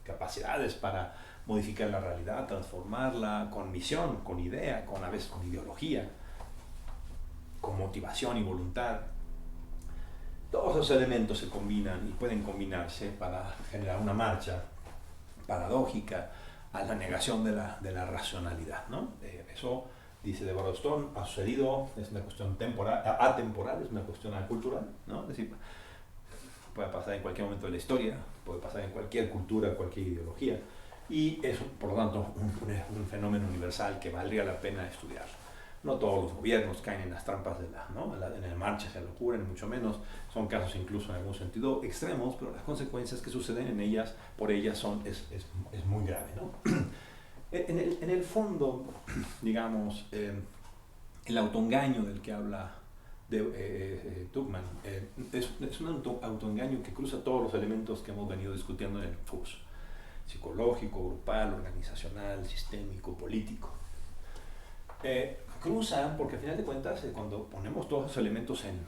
[SPEAKER 1] capacidades para modificar la realidad, transformarla, con misión, con idea, a veces con ideología, con motivación y voluntad. Todos los elementos se combinan y pueden combinarse para generar una marcha paradójica a la negación de la racionalidad, ¿no? Eso, dice Deborah Stone, ha sucedido, es una cuestión atemporal, es una cuestión cultural, ¿no? Es decir, puede pasar en cualquier momento de la historia, puede pasar en cualquier cultura, cualquier ideología, y es, por lo tanto, un fenómeno universal que valdría la pena estudiar. No todos los gobiernos caen en las trampas ¿no? en el marcha hacia la locura, ni mucho menos. Son casos incluso en algún sentido extremos, pero las consecuencias que suceden en ellas, por ellas es muy grave, ¿no? En el fondo, digamos, el autoengaño del que habla Tughman es un autoengaño que cruza todos los elementos que hemos venido discutiendo en el curso. Psicológico, grupal, organizacional, sistémico, político. Cruzan porque al final de cuentas cuando ponemos todos esos elementos en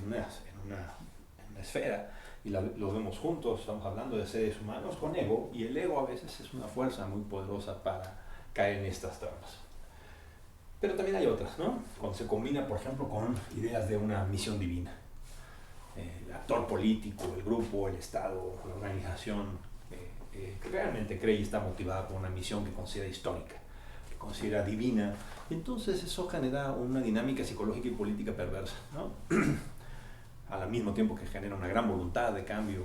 [SPEAKER 1] una esfera y los vemos juntos, estamos hablando de seres humanos con ego, y el ego a veces es una fuerza muy poderosa para caer en estas trampas. Pero también hay otras, ¿no? Cuando se combina, por ejemplo, con ideas de una misión divina. El actor político, el grupo, el Estado, la organización que realmente cree y está motivada por una misión que considera histórica, que considera divina. Entonces eso genera una dinámica psicológica y política perversa, ¿no? Al mismo tiempo que genera una gran voluntad de cambio,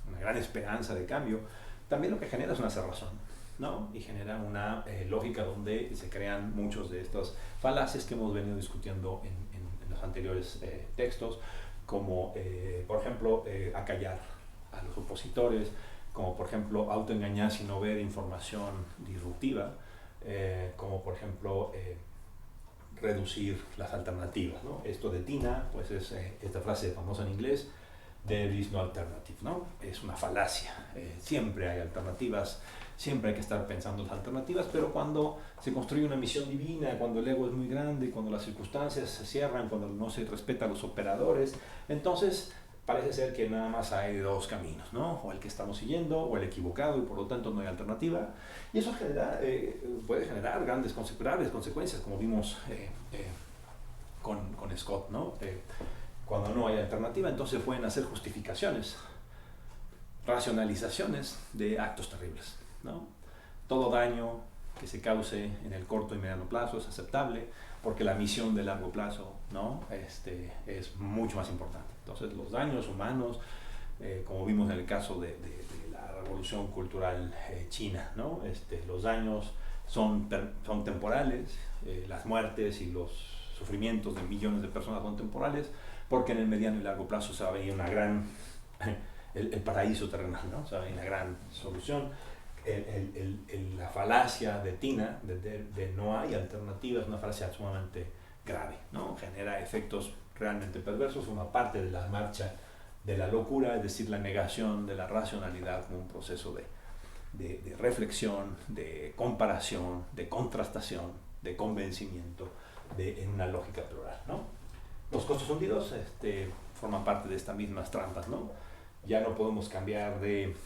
[SPEAKER 1] una gran esperanza de cambio, también lo que genera es una cerrazón, ¿no? Y genera una lógica donde se crean muchos de estos falacias que hemos venido discutiendo en los anteriores textos, como por ejemplo acallar a los opositores, como por ejemplo autoengañar sin no ver información disruptiva, como por ejemplo reducir las alternativas, ¿no? Esto de Tina, pues es esta frase famosa en inglés, there is no alternative, ¿no? Es una falacia, siempre hay alternativas, siempre hay que estar pensando en las alternativas, pero cuando se construye una misión divina, cuando el ego es muy grande, cuando las circunstancias se cierran, cuando no se respeta a los operadores, entonces parece ser que nada más hay dos caminos, ¿no? O el que estamos siguiendo, o el equivocado, y por lo tanto no hay alternativa. Y eso puede generar graves consecuencias, como vimos con Scott, ¿no? Cuando no hay alternativa, entonces pueden hacer justificaciones, racionalizaciones de actos terribles, ¿no? Todo daño que se cause en el corto y mediano plazo es aceptable, porque la misión de largo plazo, ¿no? Es mucho más importante. Entonces los daños humanos, como vimos en el caso de la revolución cultural china, ¿no? Los daños son temporales, las muertes y los sufrimientos de millones de personas son temporales, porque en el mediano y largo plazo se va a venir una gran, el paraíso terrenal, ¿no? Se va a venir una gran solución. La falacia de Tina, de no hay alternativa, es una falacia sumamente grave, ¿no? Genera efectos realmente perversos, forma parte de la marcha de la locura, es decir, la negación de la racionalidad como un proceso de reflexión, de comparación, de contrastación, de convencimiento, en una lógica plural, ¿no? Los costos hundidos forman parte de estas mismas trampas, ¿no? ya no podemos cambiar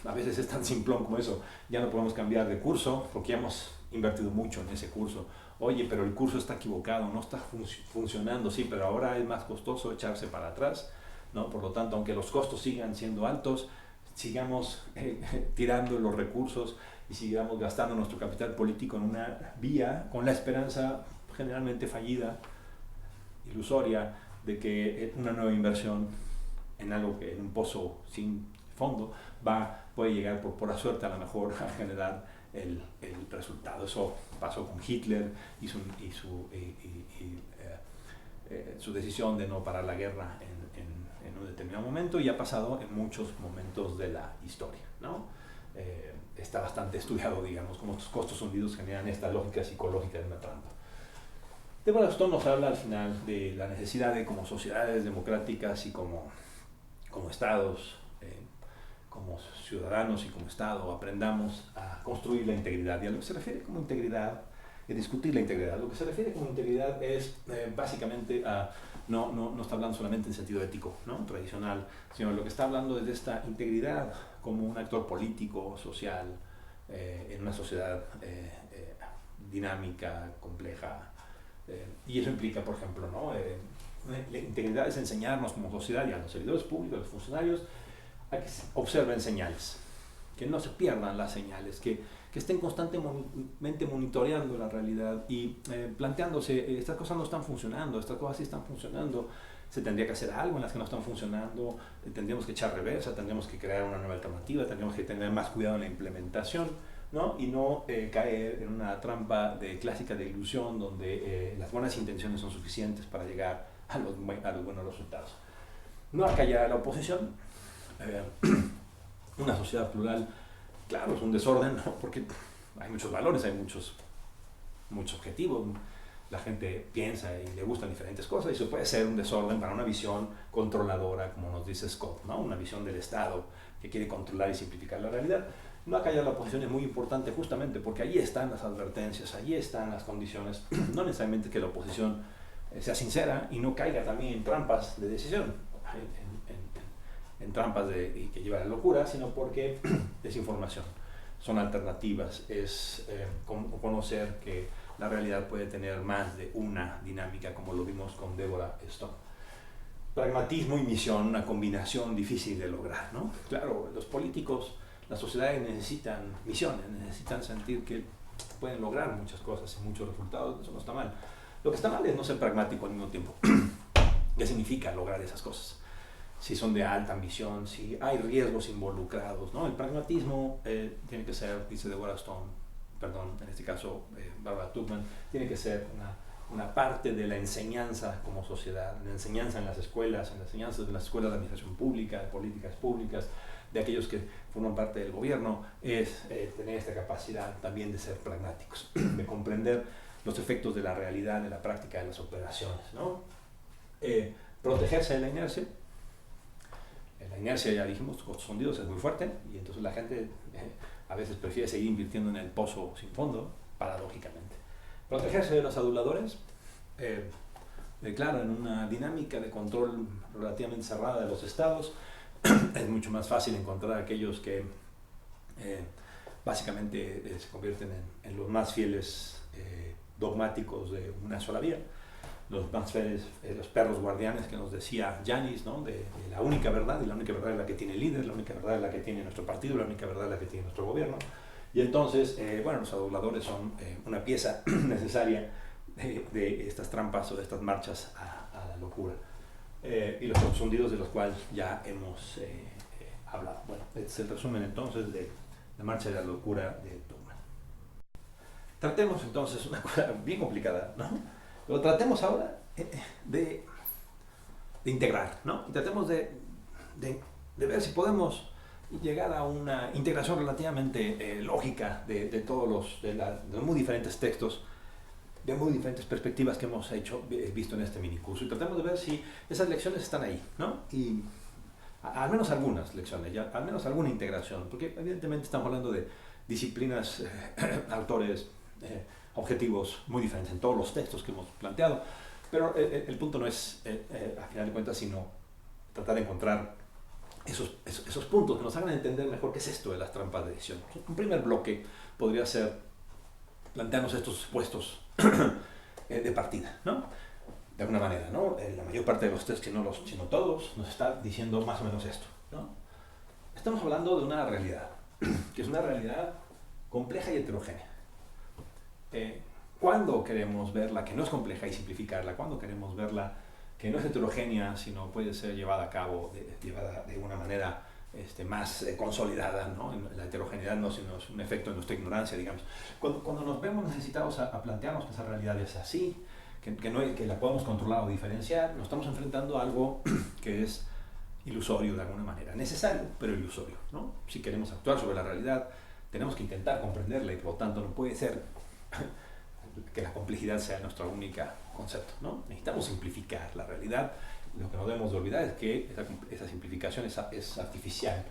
[SPEAKER 1] a veces es tan simplón como eso, ya no podemos cambiar de curso porque ya hemos invertido mucho en ese curso. Oye, pero el curso está equivocado, no está funcionando, sí, pero ahora es más costoso echarse para atrás, ¿no? Por lo tanto, aunque los costos sigan siendo altos, sigamos tirando los recursos y sigamos gastando nuestro capital político en una vía con la esperanza generalmente fallida, ilusoria, de que una nueva inversión en algo que en un pozo sin fondo puede llegar por pura suerte a lo mejor a generar el resultado. Eso pasó con Hitler y su decisión de no parar la guerra en un determinado momento, y ha pasado en muchos momentos de la historia, ¿no? Está bastante estudiado, digamos, cómo estos costos hundidos generan esta lógica psicológica de una trampa. Deborah Stone nos habla al final de la necesidad de, como sociedades democráticas y como estados, como ciudadanos y como Estado, aprendamos a construir la integridad. Y a lo que se refiere como integridad, y discutir la integridad, lo que se refiere como integridad es básicamente no está hablando solamente en sentido ético, ¿no? Tradicional, sino lo que está hablando es de esta integridad como un actor político, social, en una sociedad dinámica, compleja. Y eso implica, por ejemplo, ¿no? La integridad es enseñarnos como sociedad y a los servidores públicos, a los funcionarios, a que observen señales, que no se pierdan las señales, que estén constantemente monitoreando la realidad y planteándose, estas cosas no están funcionando, estas cosas sí están funcionando, se tendría que hacer algo en las que no están funcionando, tendríamos que echar reversa, tendríamos que crear una nueva alternativa, tendríamos que tener más cuidado en la implementación, ¿no? Y no caer en una trampa clásica de ilusión donde las buenas intenciones son suficientes para llegar a los buenos resultados. No acallar a la oposición. Una sociedad plural, claro, es un desorden, ¿no? Porque hay muchos valores, hay muchos objetivos, la gente piensa y le gustan diferentes cosas, y eso puede ser un desorden para una visión controladora, como nos dice Scott, ¿no? Una visión del Estado que quiere controlar y simplificar la realidad. No acallar la oposición es muy importante justamente porque allí están las advertencias, allí están las condiciones, no necesariamente que la oposición sea sincera y no caiga también en trampas de decisión, en trampas que llevan a la locura, sino porque es información, son alternativas, es conocer que la realidad puede tener más de una dinámica, como lo vimos con Deborah Stone. Pragmatismo y misión, una combinación difícil de lograr, ¿no? Claro, los políticos, las sociedades necesitan misiones, necesitan sentir que pueden lograr muchas cosas y muchos resultados, eso no está mal. Lo que está mal es no ser pragmático al mismo tiempo. ¿Qué significa lograr esas cosas? Si son de alta ambición, si hay riesgos involucrados, ¿no? El pragmatismo tiene que ser, dice Deborah Stone, en este caso Barbara Tuchman, tiene que ser una parte de la enseñanza como sociedad, la enseñanza en las escuelas, en las enseñanzas de las escuelas de administración pública, de políticas públicas, de aquellos que forman parte del gobierno, es tener esta capacidad también de ser pragmáticos, de comprender los efectos de la realidad, de la práctica de las operaciones, ¿no? Protegerse de la inercia. La inercia, ya dijimos, costos hundidos es muy fuerte, y entonces la gente a veces prefiere seguir invirtiendo en el pozo sin fondo, paradójicamente. Protegerse de los aduladores, claro, en una dinámica de control relativamente cerrada de los estados, es mucho más fácil encontrar aquellos que básicamente se convierten en los más fieles dogmáticos de una sola vía, los más fieles, los perros guardianes que nos decía Yanis, ¿no? de la única verdad, y la única verdad es la que tiene el líder, la única verdad es la que tiene nuestro partido, la única verdad es la que tiene nuestro gobierno. Y entonces, bueno, los aduladores son una pieza necesaria de estas trampas o de estas marchas a la locura. Y los costos hundidos, de los cuales ya hemos hablado. Bueno, este es el resumen entonces de la marcha de la locura de Tuchman. Tratemos entonces una cosa bien complicada, ¿no? Pero tratemos ahora de integrar, ¿no? Y tratemos de ver si podemos llegar a una integración relativamente lógica de todos los muy diferentes textos, de muy diferentes perspectivas que hemos visto en este minicurso, y tratemos de ver si esas lecciones están ahí, ¿no? Y al menos algunas lecciones, ya, al menos alguna integración, porque evidentemente estamos hablando de disciplinas, autores, objetivos muy diferentes en todos los textos que hemos planteado, pero el punto no es, a final de cuentas, sino tratar de encontrar esos puntos que nos hagan entender mejor qué es esto de las trampas de decisión. Un primer bloque podría ser plantearnos estos supuestos de partida, ¿no? De alguna manera, ¿no? La mayor parte de los test, sino todos, nos está diciendo más o menos esto, ¿no? Estamos hablando de una realidad, que es una realidad compleja y heterogénea. ¿Cuándo queremos verla que no es compleja y simplificarla? ¿Cuándo queremos verla que no es heterogénea, sino puede ser llevada a cabo, llevada de una manera más consolidada, ¿no? La heterogeneidad no es un efecto de nuestra ignorancia, digamos. Cuando nos vemos necesitados a plantearnos que esa realidad es así, que la podemos controlar o diferenciar, nos estamos enfrentando a algo que es ilusorio de alguna manera, necesario, pero ilusorio, ¿no? Si queremos actuar sobre la realidad, tenemos que intentar comprenderla y por lo tanto no puede ser que la complejidad sea nuestro único concepto, ¿no? Necesitamos simplificar la realidad. Lo que no debemos de olvidar es que esa simplificación es artificial.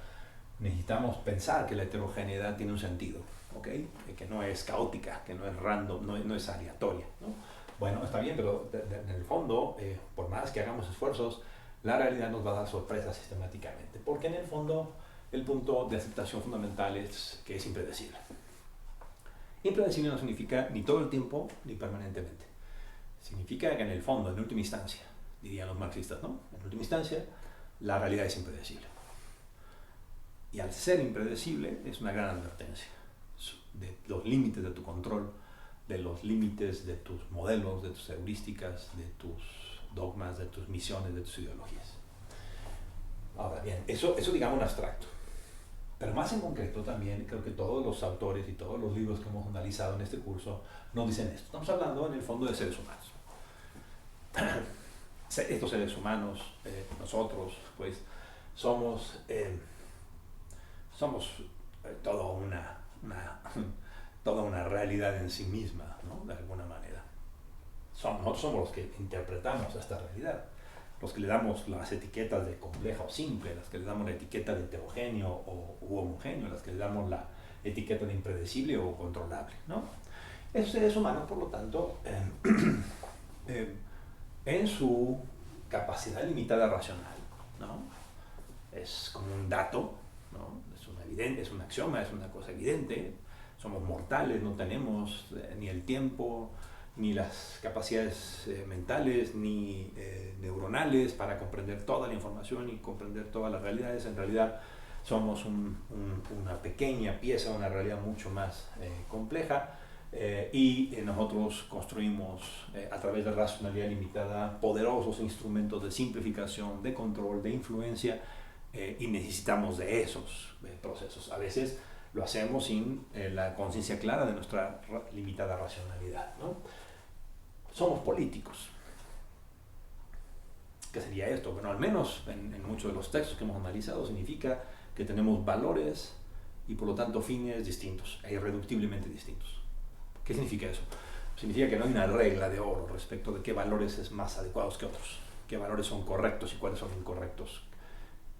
[SPEAKER 1] Necesitamos pensar que la heterogeneidad tiene un sentido, ¿ok? Que no es caótica, que no es random, no es aleatoria, ¿no? Bueno, está bien, pero en el fondo, por más que hagamos esfuerzos, la realidad nos va a dar sorpresas sistemáticamente, porque en el fondo el punto de aceptación fundamental es que es impredecible. Impredecible no significa ni todo el tiempo ni permanentemente. Significa que en el fondo, en última instancia, dirían los marxistas, ¿no? En última instancia, la realidad es impredecible. Y al ser impredecible es una gran advertencia de los límites de tu control, de los límites de tus modelos, de tus heurísticas, de tus dogmas, de tus misiones, de tus ideologías. Ahora bien, eso digamos en abstracto. Pero más en concreto también, creo que todos los autores y todos los libros que hemos analizado en este curso nos dicen esto. Estamos hablando en el fondo de seres humanos. Estos seres humanos, nosotros, pues, somos toda una realidad en sí misma, ¿no? De alguna manera. Nosotros somos los que interpretamos esta realidad, los que le damos las etiquetas de compleja o simple, las que le damos la etiqueta de heterogéneo u homogéneo, las que le damos la etiqueta de impredecible o controlable, ¿no? Esos seres humanos, por lo tanto, en su capacidad limitada racional, ¿no? Es como un dato, ¿no? Es un axioma, es una cosa evidente. Somos mortales, no tenemos ni el tiempo, ni las capacidades mentales, ni neuronales para comprender toda la información y comprender todas las realidades. En realidad somos una pequeña pieza de una realidad mucho más compleja. Y nosotros construimos a través de racionalidad limitada poderosos instrumentos de simplificación, de control, de influencia, y necesitamos de esos procesos. A veces lo hacemos sin la conciencia clara de nuestra limitada racionalidad, ¿no? Somos políticos. ¿Qué sería esto? Bueno, al menos en muchos de los textos que hemos analizado significa que tenemos valores y por lo tanto fines distintos e irreductiblemente distintos. ¿Qué significa eso? Significa que no hay una regla de oro respecto de qué valores es más adecuados que otros, qué valores son correctos y cuáles son incorrectos,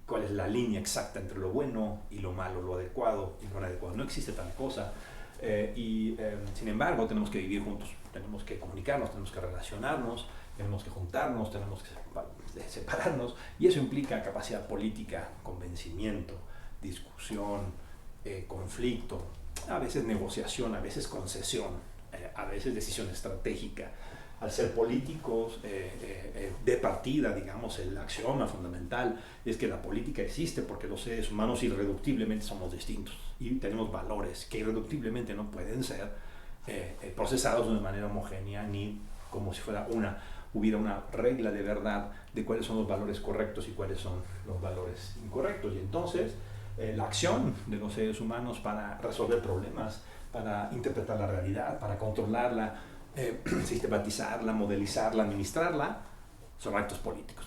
[SPEAKER 1] cuál es la línea exacta entre lo bueno y lo malo, lo adecuado y lo inadecuado. No existe tal cosa. Sin embargo, tenemos que vivir juntos, tenemos que comunicarnos, tenemos que relacionarnos, tenemos que juntarnos, tenemos que separarnos, y eso implica capacidad política, convencimiento, discusión, conflicto, a veces negociación, a veces concesión, a veces decisión estratégica. Al ser políticos de partida, digamos, el axioma fundamental es que la política existe porque los seres humanos irreductiblemente somos distintos y tenemos valores que irreductiblemente no pueden ser procesados de una manera homogénea, ni como si hubiera una regla de verdad de cuáles son los valores correctos y cuáles son los valores incorrectos. Y entonces la acción de los seres humanos para resolver problemas, para interpretar la realidad, para controlarla, sistematizarla, modelizarla, administrarla, son actos políticos.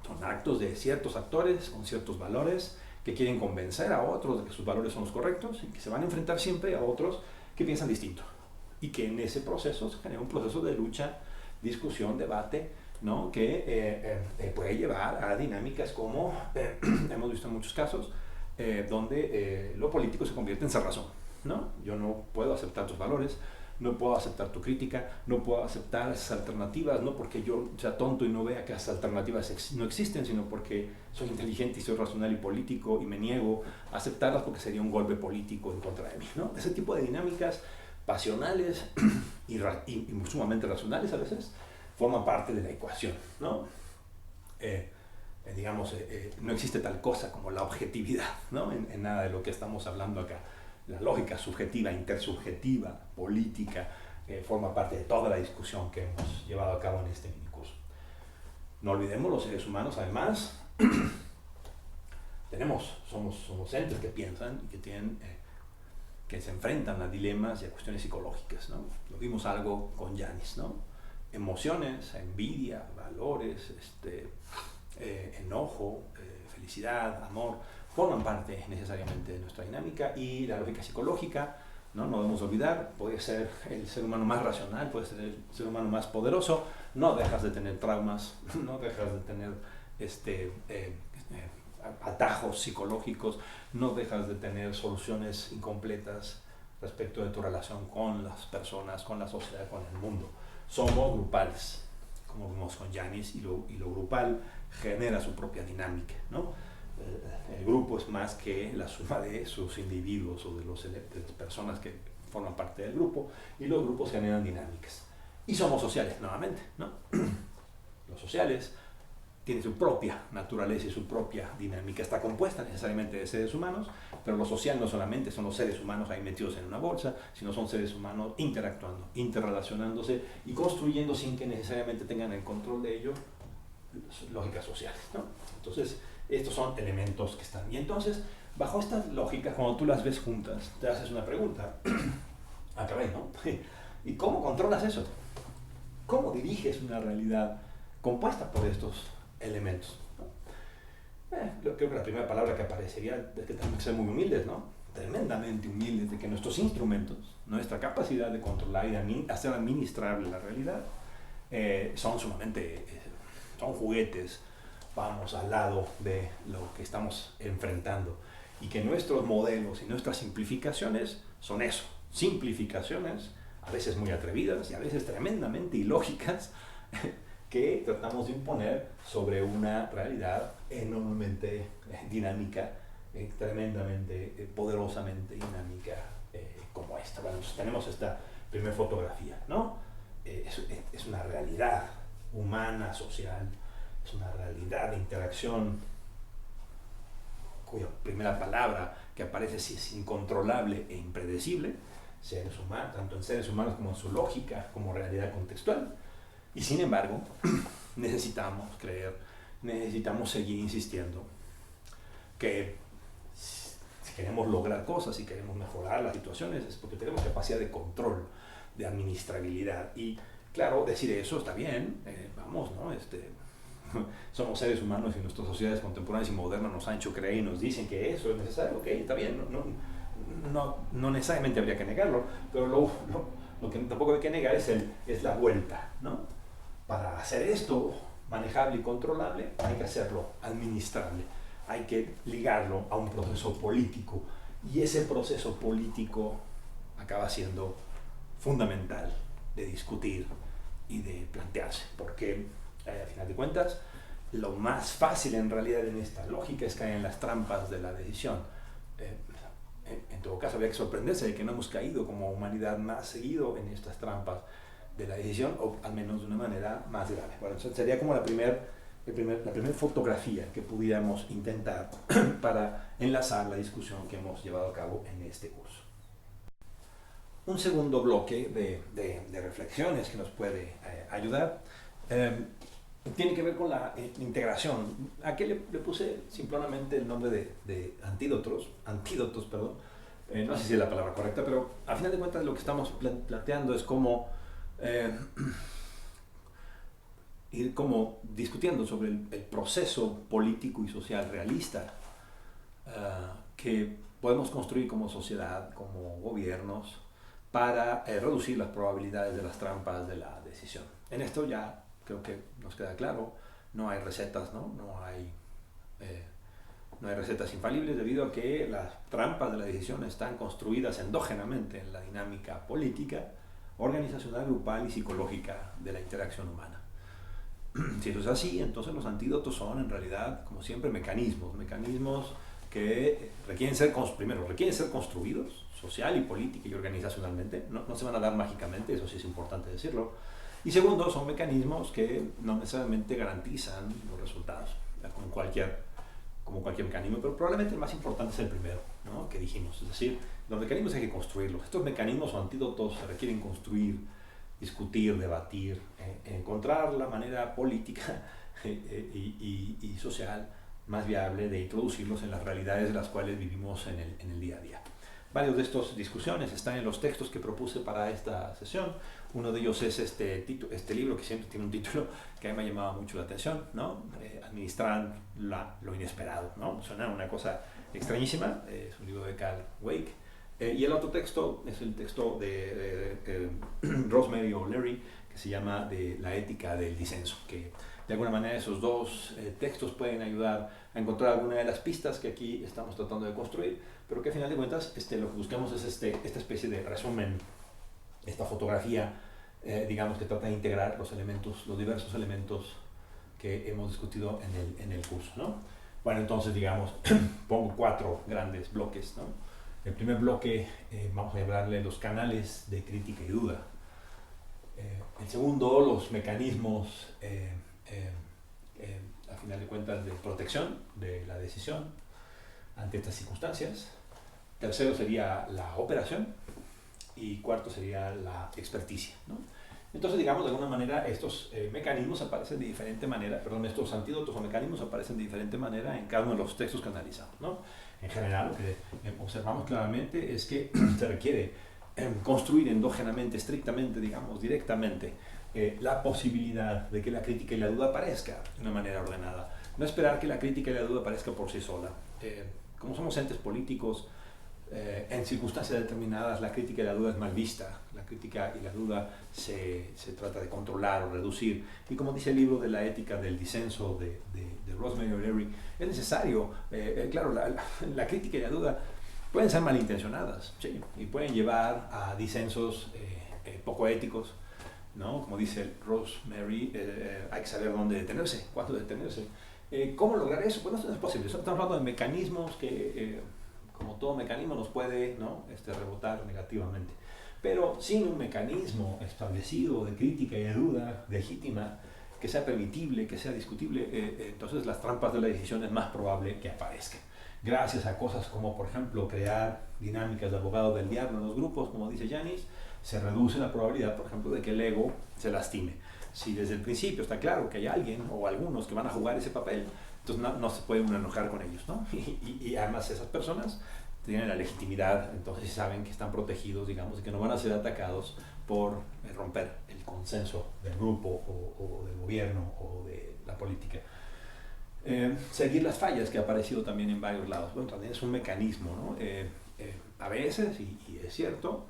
[SPEAKER 1] Son actos de ciertos actores con ciertos valores que quieren convencer a otros de que sus valores son los correctos y que se van a enfrentar siempre a otros que piensan distinto. Y que en ese proceso se genera un proceso de lucha, discusión, debate, ¿no? Que puede llevar a dinámicas como hemos visto en muchos casos, donde lo político se convierte en cerrazón, ¿no? Yo no puedo aceptar tus valores, no puedo aceptar tu crítica, no puedo aceptar esas alternativas, no porque yo sea tonto y no vea que esas alternativas no existen, sino porque soy inteligente y soy racional y político y me niego a aceptarlas porque sería un golpe político en contra de mí, ¿no? Ese tipo de dinámicas pasionales y sumamente racionales a veces forman parte de la ecuación, ¿no? No existe tal cosa como la objetividad, ¿no? En nada de lo que estamos hablando acá. La lógica subjetiva, intersubjetiva, política, forma parte de toda la discusión que hemos llevado a cabo en este minicurso. No olvidemos, los seres humanos, además, somos entes que piensan y que se enfrentan a dilemas y a cuestiones psicológicas, ¿no? Lo vimos algo con Yanis, ¿no? Emociones, envidia, valores, enojo, felicidad, amor, forman parte necesariamente de nuestra dinámica, y la lógica psicológica, no debemos olvidar, puede ser el ser humano más racional, puede ser el ser humano más poderoso, no dejas de tener traumas, no dejas de tener atajos psicológicos, no dejas de tener soluciones incompletas respecto de tu relación con las personas, con la sociedad, con el mundo. Somos grupales, como vimos con Yanis, y lo grupal genera su propia dinámica, ¿no? El grupo es más que la suma de sus individuos o de las personas que forman parte del grupo, y los grupos generan dinámicas. Y somos sociales, nuevamente, ¿no? Los sociales tienen su propia naturaleza y su propia dinámica. Está compuesta necesariamente de seres humanos, pero lo social no solamente son los seres humanos ahí metidos en una bolsa, sino son seres humanos interactuando, interrelacionándose y construyendo, sin que necesariamente tengan el control de ello, lógicas sociales, ¿no? Entonces, estos son elementos que están. Y entonces, bajo estas lógicas, cuando tú las ves juntas, te haces una pregunta. Caray, ¿no? ¿Y cómo controlas eso? ¿Cómo diriges una realidad compuesta por estos elementos, ¿no? Creo que la primera palabra que aparecería es que tenemos que ser muy humildes, ¿no? Tremendamente humildes, de que nuestros instrumentos, nuestra capacidad de controlar y hacer administrable la realidad, son juguetes, vamos, al lado de lo que estamos enfrentando, y que nuestros modelos y nuestras simplificaciones son eso, simplificaciones a veces muy atrevidas y a veces tremendamente ilógicas, que tratamos de imponer sobre una realidad enormemente dinámica, tremendamente, poderosamente dinámica, como esta. Bueno, entonces tenemos esta primera fotografía, ¿no? Es una realidad humana, social, es una realidad de interacción cuya primera palabra que aparece es incontrolable e impredecible, seres humanos, tanto en seres humanos como en su lógica, como realidad contextual. Y sin embargo, necesitamos seguir insistiendo que si queremos lograr cosas, si queremos mejorar las situaciones, es porque tenemos capacidad de control, de administrabilidad. Y claro, decir eso está bien, vamos, ¿no? Somos seres humanos y nuestras sociedades contemporáneas y modernas nos han hecho creer y nos dicen que eso es necesario, ok, está bien, no necesariamente habría que negarlo, pero lo que tampoco hay que negar es la vuelta, ¿no? Para hacer esto manejable y controlable, hay que hacerlo administrable, hay que ligarlo a un proceso político, y ese proceso político acaba siendo fundamental de discutir y de plantearse, porque al final de cuentas, lo más fácil en realidad en esta lógica es caer en las trampas de la decisión. En todo caso, habría que sorprenderse de que no hemos caído como humanidad más seguido en estas trampas de la decisión, o al menos de una manera más grave. Bueno, eso sería como la primera fotografía que pudiéramos intentar para enlazar la discusión que hemos llevado a cabo en este curso. Un segundo bloque de reflexiones que nos puede ayudar tiene que ver con la integración. Aquí le puse simplemente el nombre de antídotos, perdón. No sé si es la palabra correcta, pero a final de cuentas lo que estamos planteando es cómo ir como discutiendo sobre el proceso político y social realista que podemos construir como sociedad, como gobiernos, para reducir las probabilidades de las trampas de la decisión. En esto ya creo que nos queda claro, no hay recetas, no hay recetas infalibles, debido a que las trampas de la decisión están construidas endógenamente en la dinámica política, organizacional, grupal y psicológica de la interacción humana. Si eso es así, entonces los antídotos son en realidad, como siempre, mecanismos que requieren ser construidos social y política y organizacionalmente, no se van a dar mágicamente, eso sí es importante decirlo. Y segundo, son mecanismos que no necesariamente garantizan los resultados, como cualquier mecanismo, pero probablemente el más importante es el primero, ¿no? Que dijimos, es decir, los mecanismos hay que construirlos. Estos mecanismos o antídotos se requieren construir, discutir, debatir, encontrar la manera política y social más viable de introducirlos en las realidades de las cuales vivimos en el día a día. Varios de estas discusiones están en los textos que propuse para esta sesión. Uno de ellos es este libro, que siempre tiene un título que a mí me ha llamado mucho la atención, ¿no? Administrar lo inesperado, ¿no? Suena una cosa extrañísima, es un libro de Carl Weick. Y el otro texto es el texto de Rosemary O'Leary, que se llama de La ética del disenso, que de alguna manera esos dos textos pueden ayudar a encontrar alguna de las pistas que aquí estamos tratando de construir, pero que a final de cuentas lo que buscamos es esta especie de resumen, esta fotografía, digamos, que trata de integrar los diversos elementos que hemos discutido en el curso, ¿no? Bueno, entonces, digamos, pongo 4 grandes bloques, ¿no? El primer bloque, vamos a hablarle de los canales de crítica y duda. El segundo, los mecanismos, a final de cuentas, de protección de la decisión ante estas circunstancias. Tercero sería la operación. Y cuarto sería la experticia, ¿no? Entonces, digamos, de alguna manera, estos mecanismos aparecen de diferente manera, estos antídotos o mecanismos aparecen de diferente manera en cada uno de los textos que analizamos, ¿no? En general, lo que observamos claramente es que se requiere construir endógenamente, estrictamente, digamos, directamente, la posibilidad de que la crítica y la duda aparezca de una manera ordenada. No esperar que la crítica y la duda aparezca por sí sola. Como somos entes políticos, en circunstancias determinadas la crítica y la duda es mal vista. La crítica y la duda se trata de controlar o reducir. Y como dice el libro de la ética del disenso de Rosemary O'Leary, es necesario, claro, la crítica y la duda pueden ser malintencionadas, ¿sí? Y pueden llevar a disensos poco éticos, ¿no? Como dice Rosemary, hay que saber dónde detenerse, cuándo detenerse. ¿Cómo lograr eso? Pues no es posible. Estamos hablando de mecanismos que, como todo mecanismo, nos puede, ¿no? Rebotar negativamente. Pero sin un mecanismo establecido de crítica y de duda legítima, que sea permitible, que sea discutible, entonces las trampas de la decisión es más probable que aparezcan. Gracias a cosas como, por ejemplo, crear dinámicas de abogado del diablo en los grupos, como dice Yanis, se reduce la probabilidad, por ejemplo, de que el ego se lastime. Si desde el principio está claro que hay alguien o algunos que van a jugar ese papel, entonces no se puede uno enojar con ellos, ¿no? Y además esas personas tienen la legitimidad, entonces saben que están protegidos, digamos, y que no van a ser atacados por romper el consenso del grupo o del gobierno o de la política. Seguir las fallas, que ha aparecido también en varios lados. Bueno, también es un mecanismo, ¿no? A veces, y es cierto,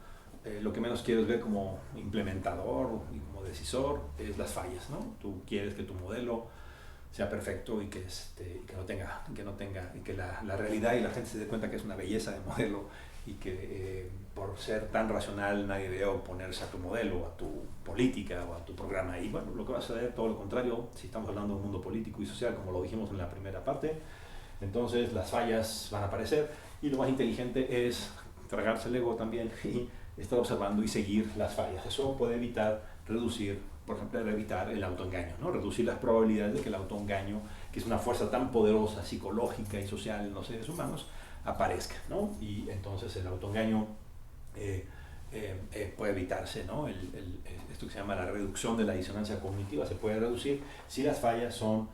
[SPEAKER 1] lo que menos quieres ver como implementador y como decisor es las fallas, ¿no? Tú quieres que tu modelo sea perfecto y que no tenga, y que la realidad y la gente se dé cuenta que es una belleza de modelo y que por ser tan racional nadie debe oponerse a tu modelo, a tu política o a tu programa. Y bueno, lo que va a suceder todo lo contrario, si estamos hablando de un mundo político y social, como lo dijimos en la primera parte, entonces las fallas van a aparecer y lo más inteligente es tragarse el ego también y estar observando y seguir las fallas. Eso puede reducir, por ejemplo, evitar el autoengaño, ¿no? Reducir las probabilidades de que el autoengaño, que es una fuerza tan poderosa, psicológica y social en los seres humanos, aparezca, ¿no? Y entonces el autoengaño puede evitarse, ¿no? Esto que se llama la reducción de la disonancia cognitiva se puede reducir si las fallas son,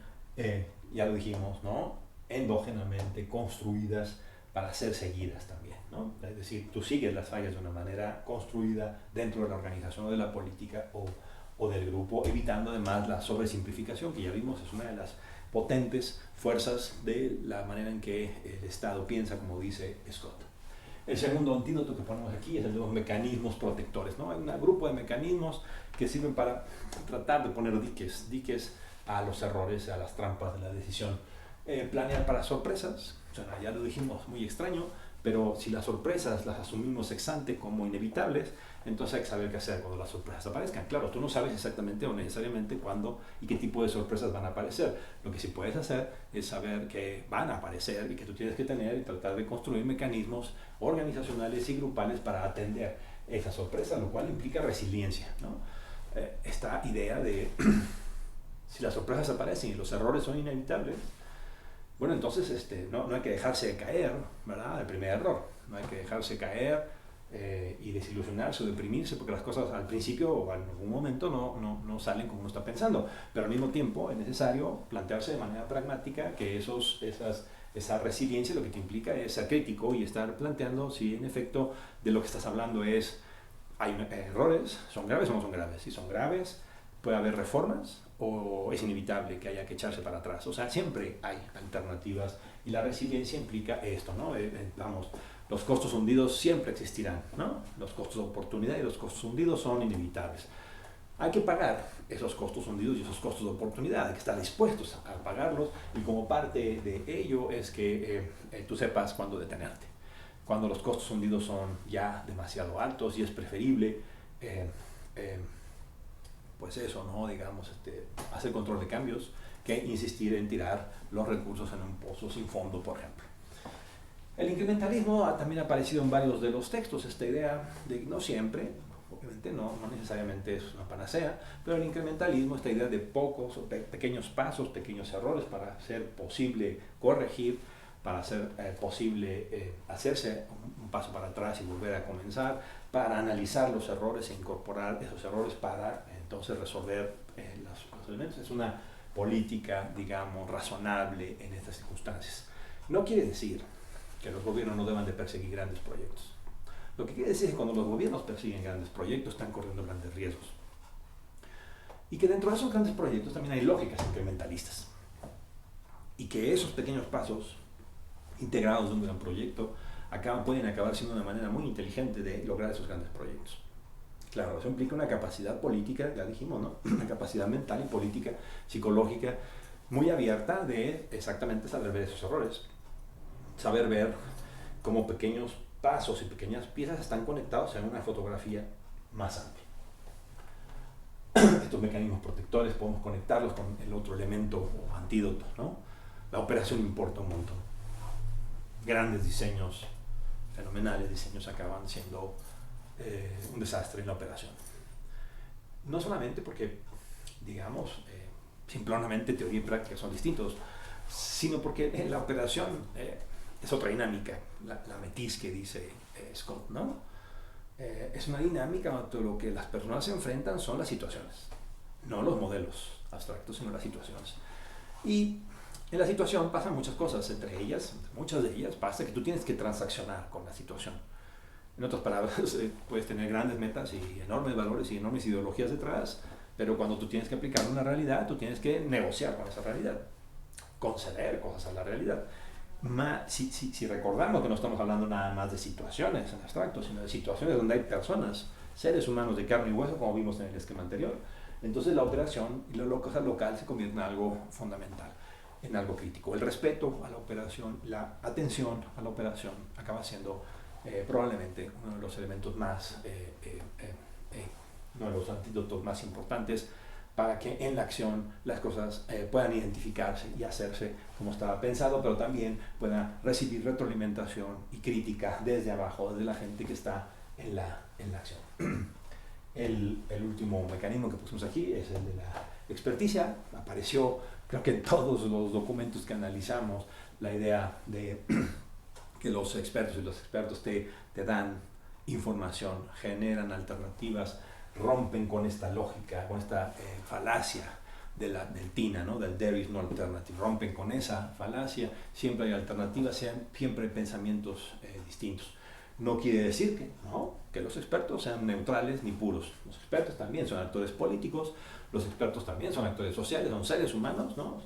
[SPEAKER 1] ya lo dijimos, ¿no? Endógenamente construidas para ser seguidas también, ¿no? Es decir, tú sigues las fallas de una manera construida dentro de la organización o de la política o del grupo, evitando además la sobresimplificación, que ya vimos es una de las potentes fuerzas de la manera en que el Estado piensa, como dice Scott. El segundo antídoto que ponemos aquí es el de los mecanismos protectores, ¿no? Hay un grupo de mecanismos que sirven para tratar de poner diques a los errores, a las trampas de la decisión. Planear para sorpresas, o sea, ya lo dijimos, muy extraño, pero si las sorpresas las asumimos ex ante como inevitables, entonces hay que saber qué hacer cuando las sorpresas aparezcan. Claro, tú no sabes exactamente o necesariamente cuándo y qué tipo de sorpresas van a aparecer. Lo que sí puedes hacer es saber que van a aparecer y que tú tienes que tener y tratar de construir mecanismos organizacionales y grupales para atender esa sorpresa, lo cual implica resiliencia, ¿no? Esta idea de si las sorpresas aparecen y los errores son inevitables, bueno, entonces no hay que dejarse caer, ¿verdad? El primer error, no hay que dejarse caer y desilusionarse o deprimirse porque las cosas al principio o en algún momento no salen como uno está pensando, pero al mismo tiempo es necesario plantearse de manera pragmática que esa resiliencia lo que te implica es ser crítico y estar planteando si en efecto de lo que estás hablando hay errores, son graves o no son graves. Si son graves, puede haber reformas o es inevitable que haya que echarse para atrás. O sea, siempre hay alternativas y la resiliencia implica esto, ¿no? Vamos, los costos hundidos siempre existirán, ¿no? Los costos de oportunidad y los costos hundidos son inevitables. Hay que pagar esos costos hundidos y esos costos de oportunidad, hay que estar dispuestos a pagarlos y como parte de ello es que tú sepas cuándo detenerte. Cuando los costos hundidos son ya demasiado altos y es preferible pues eso, ¿no? Digamos, hacer control de cambios que insistir en tirar los recursos en un pozo sin fondo, por ejemplo. El incrementalismo también ha aparecido en varios de los textos, esta idea de, no siempre, obviamente no necesariamente es una panacea, pero el incrementalismo, esta idea de pocos o pequeños pasos, pequeños errores para hacer posible corregir, para hacer posible hacerse un paso para atrás y volver a comenzar, para analizar los errores e incorporar esos errores para entonces resolver los elementos. Es una política, digamos, razonable en estas circunstancias. No quiere decir que los gobiernos no deban de perseguir grandes proyectos. Lo que quiere decir es que cuando los gobiernos persiguen grandes proyectos están corriendo grandes riesgos. Y que dentro de esos grandes proyectos también hay lógicas incrementalistas. Y que esos pequeños pasos integrados de un gran proyecto pueden acabar siendo una manera muy inteligente de lograr esos grandes proyectos. Claro, eso implica una capacidad política, ya dijimos, ¿no? Una capacidad mental y política, psicológica, muy abierta de exactamente saber ver esos errores. Saber ver cómo pequeños pasos y pequeñas piezas están conectados en una fotografía más amplia. Estos mecanismos protectores podemos conectarlos con el otro elemento o antídoto, ¿no? La operación importa un montón. Grandes diseños, fenomenales diseños acaban siendo un desastre en la operación. No solamente porque, digamos, simplemente teoría y práctica son distintos, sino porque en la operación es otra dinámica, la metiz que dice Scott, ¿no? Es una dinámica donde lo que las personas se enfrentan son las situaciones, no los modelos abstractos, sino las situaciones. Y en la situación pasan muchas cosas, entre muchas de ellas pasa que tú tienes que transaccionar con la situación. En otras palabras, puedes tener grandes metas y enormes valores y enormes ideologías detrás, pero cuando tú tienes que aplicar una realidad, tú tienes que negociar con esa realidad, conceder cosas a la realidad. Si recordamos que no estamos hablando nada más de situaciones en abstracto, sino de situaciones donde hay personas, seres humanos de carne y hueso, como vimos en el esquema anterior, entonces la operación y la cosa local se convierte en algo fundamental, en algo crítico. El respeto a la operación, la atención a la operación acaba siendo probablemente uno de los elementos más, uno de los antídotos más importantes para que en la acción las cosas puedan identificarse y hacerse como estaba pensado, pero también puedan recibir retroalimentación y crítica desde abajo, desde la gente que está en la acción. El último mecanismo que pusimos aquí es el de la experticia. Apareció, creo que en todos los documentos que analizamos, la idea de que los expertos te dan información, generan alternativas, rompen con esta lógica, con esta falacia del TINA, ¿no? Del there is no alternative, rompen con esa falacia, siempre hay alternativas, siempre hay pensamientos distintos. No quiere decir que los expertos sean neutrales ni puros. Los expertos también son actores políticos, los expertos también son actores sociales, son seres humanos, ¿no?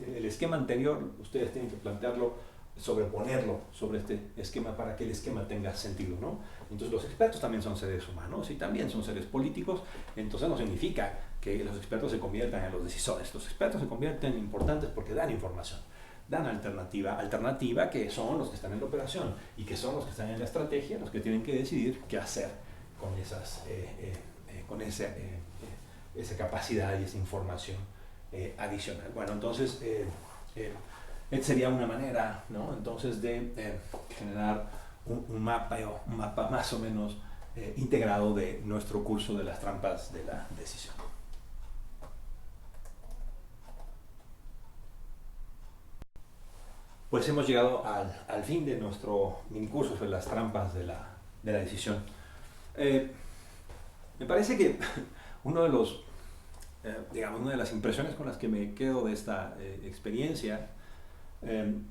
[SPEAKER 1] El esquema anterior, ustedes tienen que plantearlo, sobreponerlo sobre este esquema para que el esquema tenga sentido, ¿no? Entonces los expertos también son seres humanos y también son seres políticos, entonces no significa que los expertos se conviertan en los decisores. Los expertos se convierten en importantes porque dan información, dan alternativa que son los que están en la operación y que son los que están en la estrategia, los que tienen que decidir qué hacer con esa capacidad y esa información adicional. Bueno, entonces esta sería una manera, ¿no? Entonces de generar un mapa más o menos integrado de nuestro curso de las trampas de la decisión. Pues hemos llegado al fin de nuestro minicurso sobre las trampas de la decisión. Me parece que una de las impresiones con las que me quedo de esta experiencia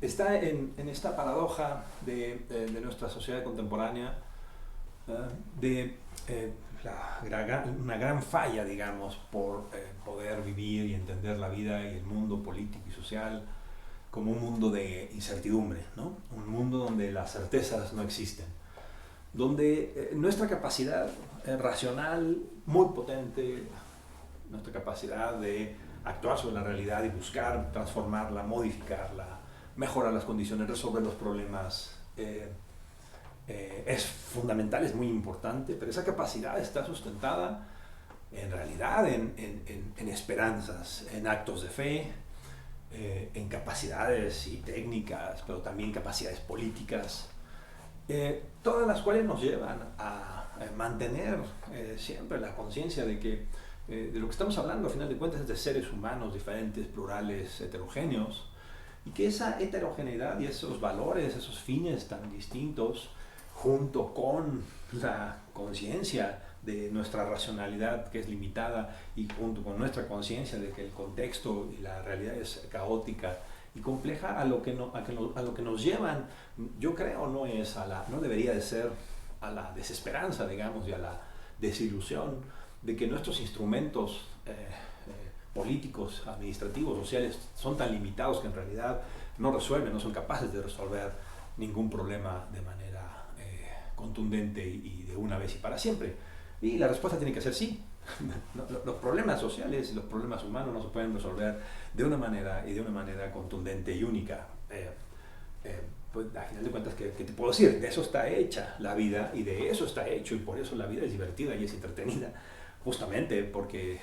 [SPEAKER 1] está en esta paradoja de nuestra sociedad contemporánea, de una gran falla, digamos, por poder vivir y entender la vida y el mundo político y social como un mundo de incertidumbre, ¿no? Un mundo donde las certezas no existen, donde nuestra capacidad racional muy potente, nuestra capacidad de actuar sobre la realidad y buscar transformarla, modificarla, mejorar las condiciones, resolver los problemas, es fundamental, es muy importante, pero esa capacidad está sustentada en realidad en esperanzas, en actos de fe, en capacidades y técnicas, pero también capacidades políticas, todas las cuales nos llevan a mantener siempre la conciencia de que de lo que estamos hablando, a final de cuentas, es de seres humanos diferentes, plurales, heterogéneos, y que esa heterogeneidad y esos valores, esos fines tan distintos, junto con la conciencia de nuestra racionalidad que es limitada y junto con nuestra conciencia de que el contexto y la realidad es caótica y compleja, a lo que nos llevan, yo creo, no debería de ser a la desesperanza, digamos, y a la desilusión de que nuestros instrumentos políticos, administrativos, sociales son tan limitados que en realidad no son capaces de resolver ningún problema de manera contundente y de una vez y para siempre. Y la respuesta tiene que ser sí. Los problemas sociales y los problemas humanos no se pueden resolver de una manera contundente y única. Pues a final de cuentas, ¿qué te puedo decir? De eso está hecha la vida y de eso está hecho, y por eso la vida es divertida y es entretenida, justamente porque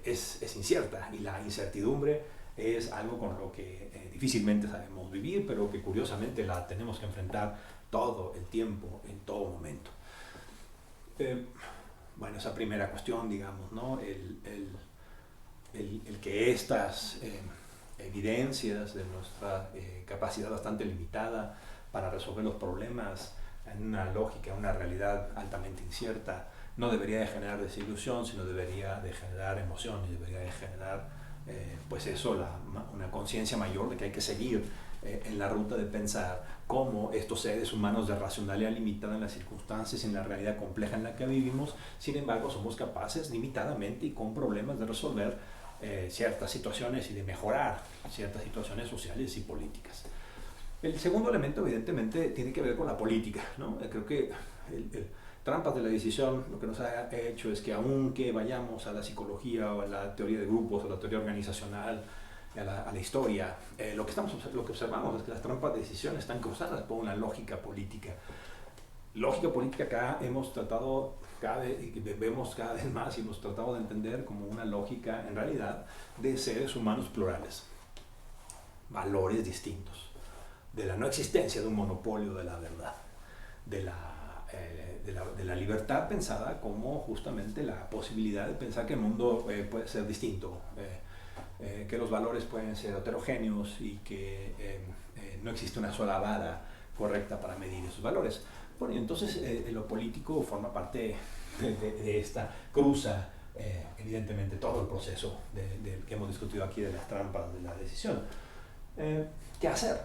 [SPEAKER 1] es incierta, y la incertidumbre es algo con lo que difícilmente sabemos vivir, pero que curiosamente la tenemos que enfrentar todo el tiempo, en todo momento. Bueno, esa primera cuestión, digamos, ¿no? El que estas evidencias de nuestra capacidad bastante limitada para resolver los problemas en una lógica, una realidad altamente incierta, no debería de generar desilusión, sino debería de generar emoción, y debería de generar, pues eso, una conciencia mayor de que hay que seguir en la ruta de pensar cómo estos seres humanos de racionalidad limitada en las circunstancias y en la realidad compleja en la que vivimos, sin embargo, somos capaces limitadamente y con problemas de resolver ciertas situaciones y de mejorar ciertas situaciones sociales y políticas. El segundo elemento, evidentemente, tiene que ver con la política, ¿no? Creo que trampas de la decisión lo que nos ha hecho es que, aunque vayamos a la psicología o a la teoría de grupos o a la teoría organizacional, a la historia, lo que observamos es que las trampas de decisión están cruzadas por una lógica política. Lógica política que hemos tratado vemos cada vez más y hemos tratado de entender como una lógica, en realidad, de seres humanos plurales, valores distintos, de la no existencia de un monopolio de la verdad, de la libertad pensada como justamente la posibilidad de pensar que el mundo puede ser distinto, que los valores pueden ser heterogéneos y que no existe una sola vara correcta para medir esos valores. Bueno, y entonces lo político forma parte de esta cruza, evidentemente, todo el proceso que hemos discutido aquí de las trampas de la decisión. ¿Qué hacer?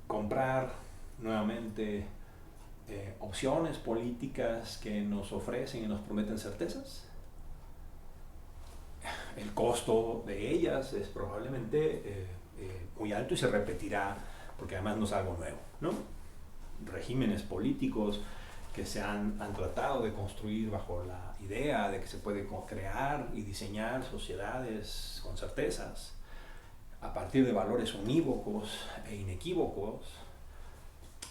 [SPEAKER 1] Comprar nuevamente opciones políticas que nos ofrecen y nos prometen certezas. El costo de ellas es probablemente muy alto y se repetirá, porque además no es algo nuevo, ¿no? Regímenes políticos que se han tratado de construir bajo la idea de que se puede crear y diseñar sociedades con certezas, a partir de valores unívocos e inequívocos,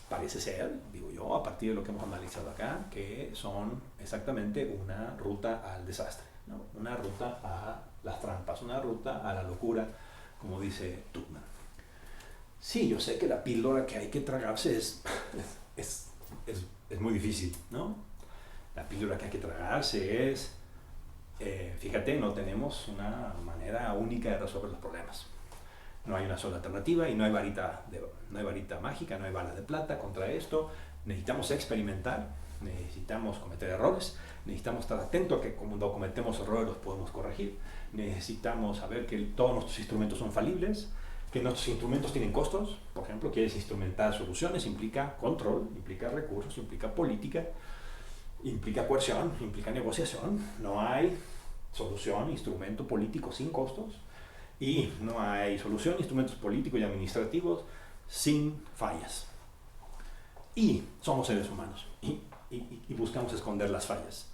[SPEAKER 1] parece ser, digo yo, a partir de lo que hemos analizado acá, que son exactamente una ruta al desastre, ¿no? Una ruta a las trampas, una ruta a la locura, como dice Tuckman. Sí, yo sé que la píldora que hay que tragarse es muy difícil, ¿no? La píldora que hay que tragarse es, fíjate, no tenemos una manera única de resolver los problemas. No hay una sola alternativa y no hay varita mágica, no hay bala de plata contra esto. Necesitamos experimentar, necesitamos cometer errores, necesitamos estar atentos a que cuando cometemos errores los podemos corregir, necesitamos saber que todos nuestros instrumentos son falibles, que nuestros instrumentos tienen costos. Por ejemplo, quieres instrumentar soluciones, implica control, implica recursos, implica política, implica coerción, implica negociación. No hay solución, instrumento político sin costos. Y no hay solución, instrumentos políticos y administrativos sin fallas. Y somos seres humanos y buscamos esconder las fallas.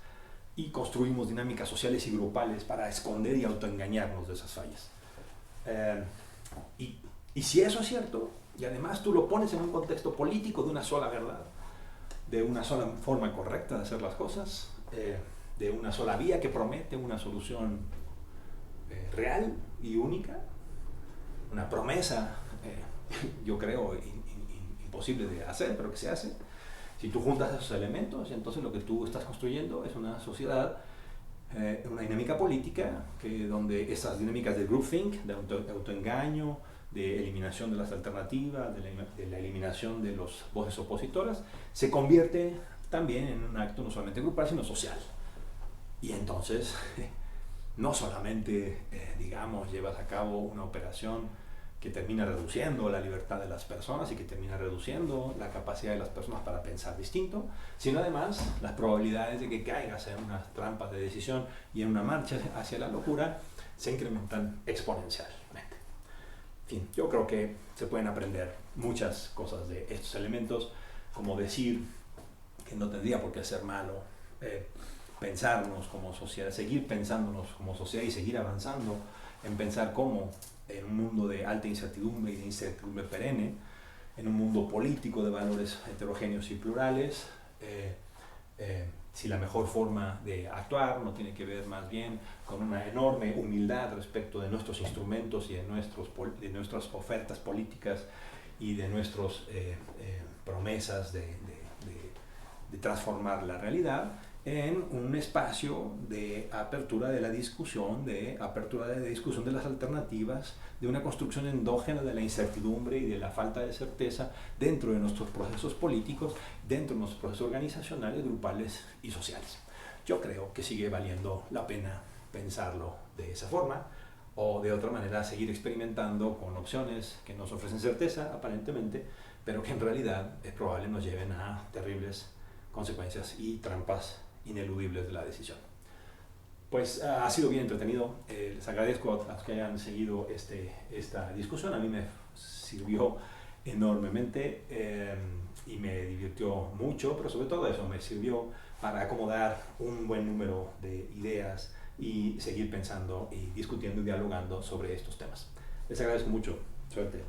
[SPEAKER 1] Y construimos dinámicas sociales y grupales para esconder y autoengañarnos de esas fallas. Y si eso es cierto, y además tú lo pones en un contexto político de una sola verdad, de una sola forma correcta de hacer las cosas, de una sola vía que promete una solución real y única, una promesa, yo creo, imposible de hacer, pero que se hace. Si tú juntas esos elementos, entonces lo que tú estás construyendo es una sociedad, una dinámica política, donde esas dinámicas de groupthink, de autoengaño, de eliminación de las alternativas, de la eliminación de las voces opositoras, se convierte también en un acto no solamente grupal, sino social. Y entonces no solamente, digamos, llevas a cabo una operación que termina reduciendo la libertad de las personas y que termina reduciendo la capacidad de las personas para pensar distinto, sino además las probabilidades de que caigas en unas trampas de decisión y en una marcha hacia la locura se incrementan exponencialmente. En fin, yo creo que se pueden aprender muchas cosas de estos elementos, como decir que no tendría por qué ser malo, pensarnos como sociedad, seguir pensándonos como sociedad y seguir avanzando en pensar cómo en un mundo de alta incertidumbre y de incertidumbre perenne, en un mundo político de valores heterogéneos y plurales, si la mejor forma de actuar no tiene que ver más bien con una enorme humildad respecto de nuestros instrumentos y de nuestras ofertas políticas y de nuestras promesas de transformar la realidad, en un espacio de apertura de la discusión, de apertura de discusión de las alternativas, de una construcción endógena de la incertidumbre y de la falta de certeza dentro de nuestros procesos políticos, dentro de nuestros procesos organizacionales, grupales y sociales. Yo creo que sigue valiendo la pena pensarlo de esa forma, o de otra manera seguir experimentando con opciones que nos ofrecen certeza, aparentemente, pero que en realidad es probable nos lleven a terribles consecuencias y trampas ineludibles de la decisión. Pues ha sido bien entretenido. Les agradezco a los que hayan seguido esta discusión. A mí me sirvió enormemente y me divirtió mucho, pero sobre todo eso me sirvió para acomodar un buen número de ideas y seguir pensando y discutiendo y dialogando sobre estos temas. Les agradezco mucho. Suerte.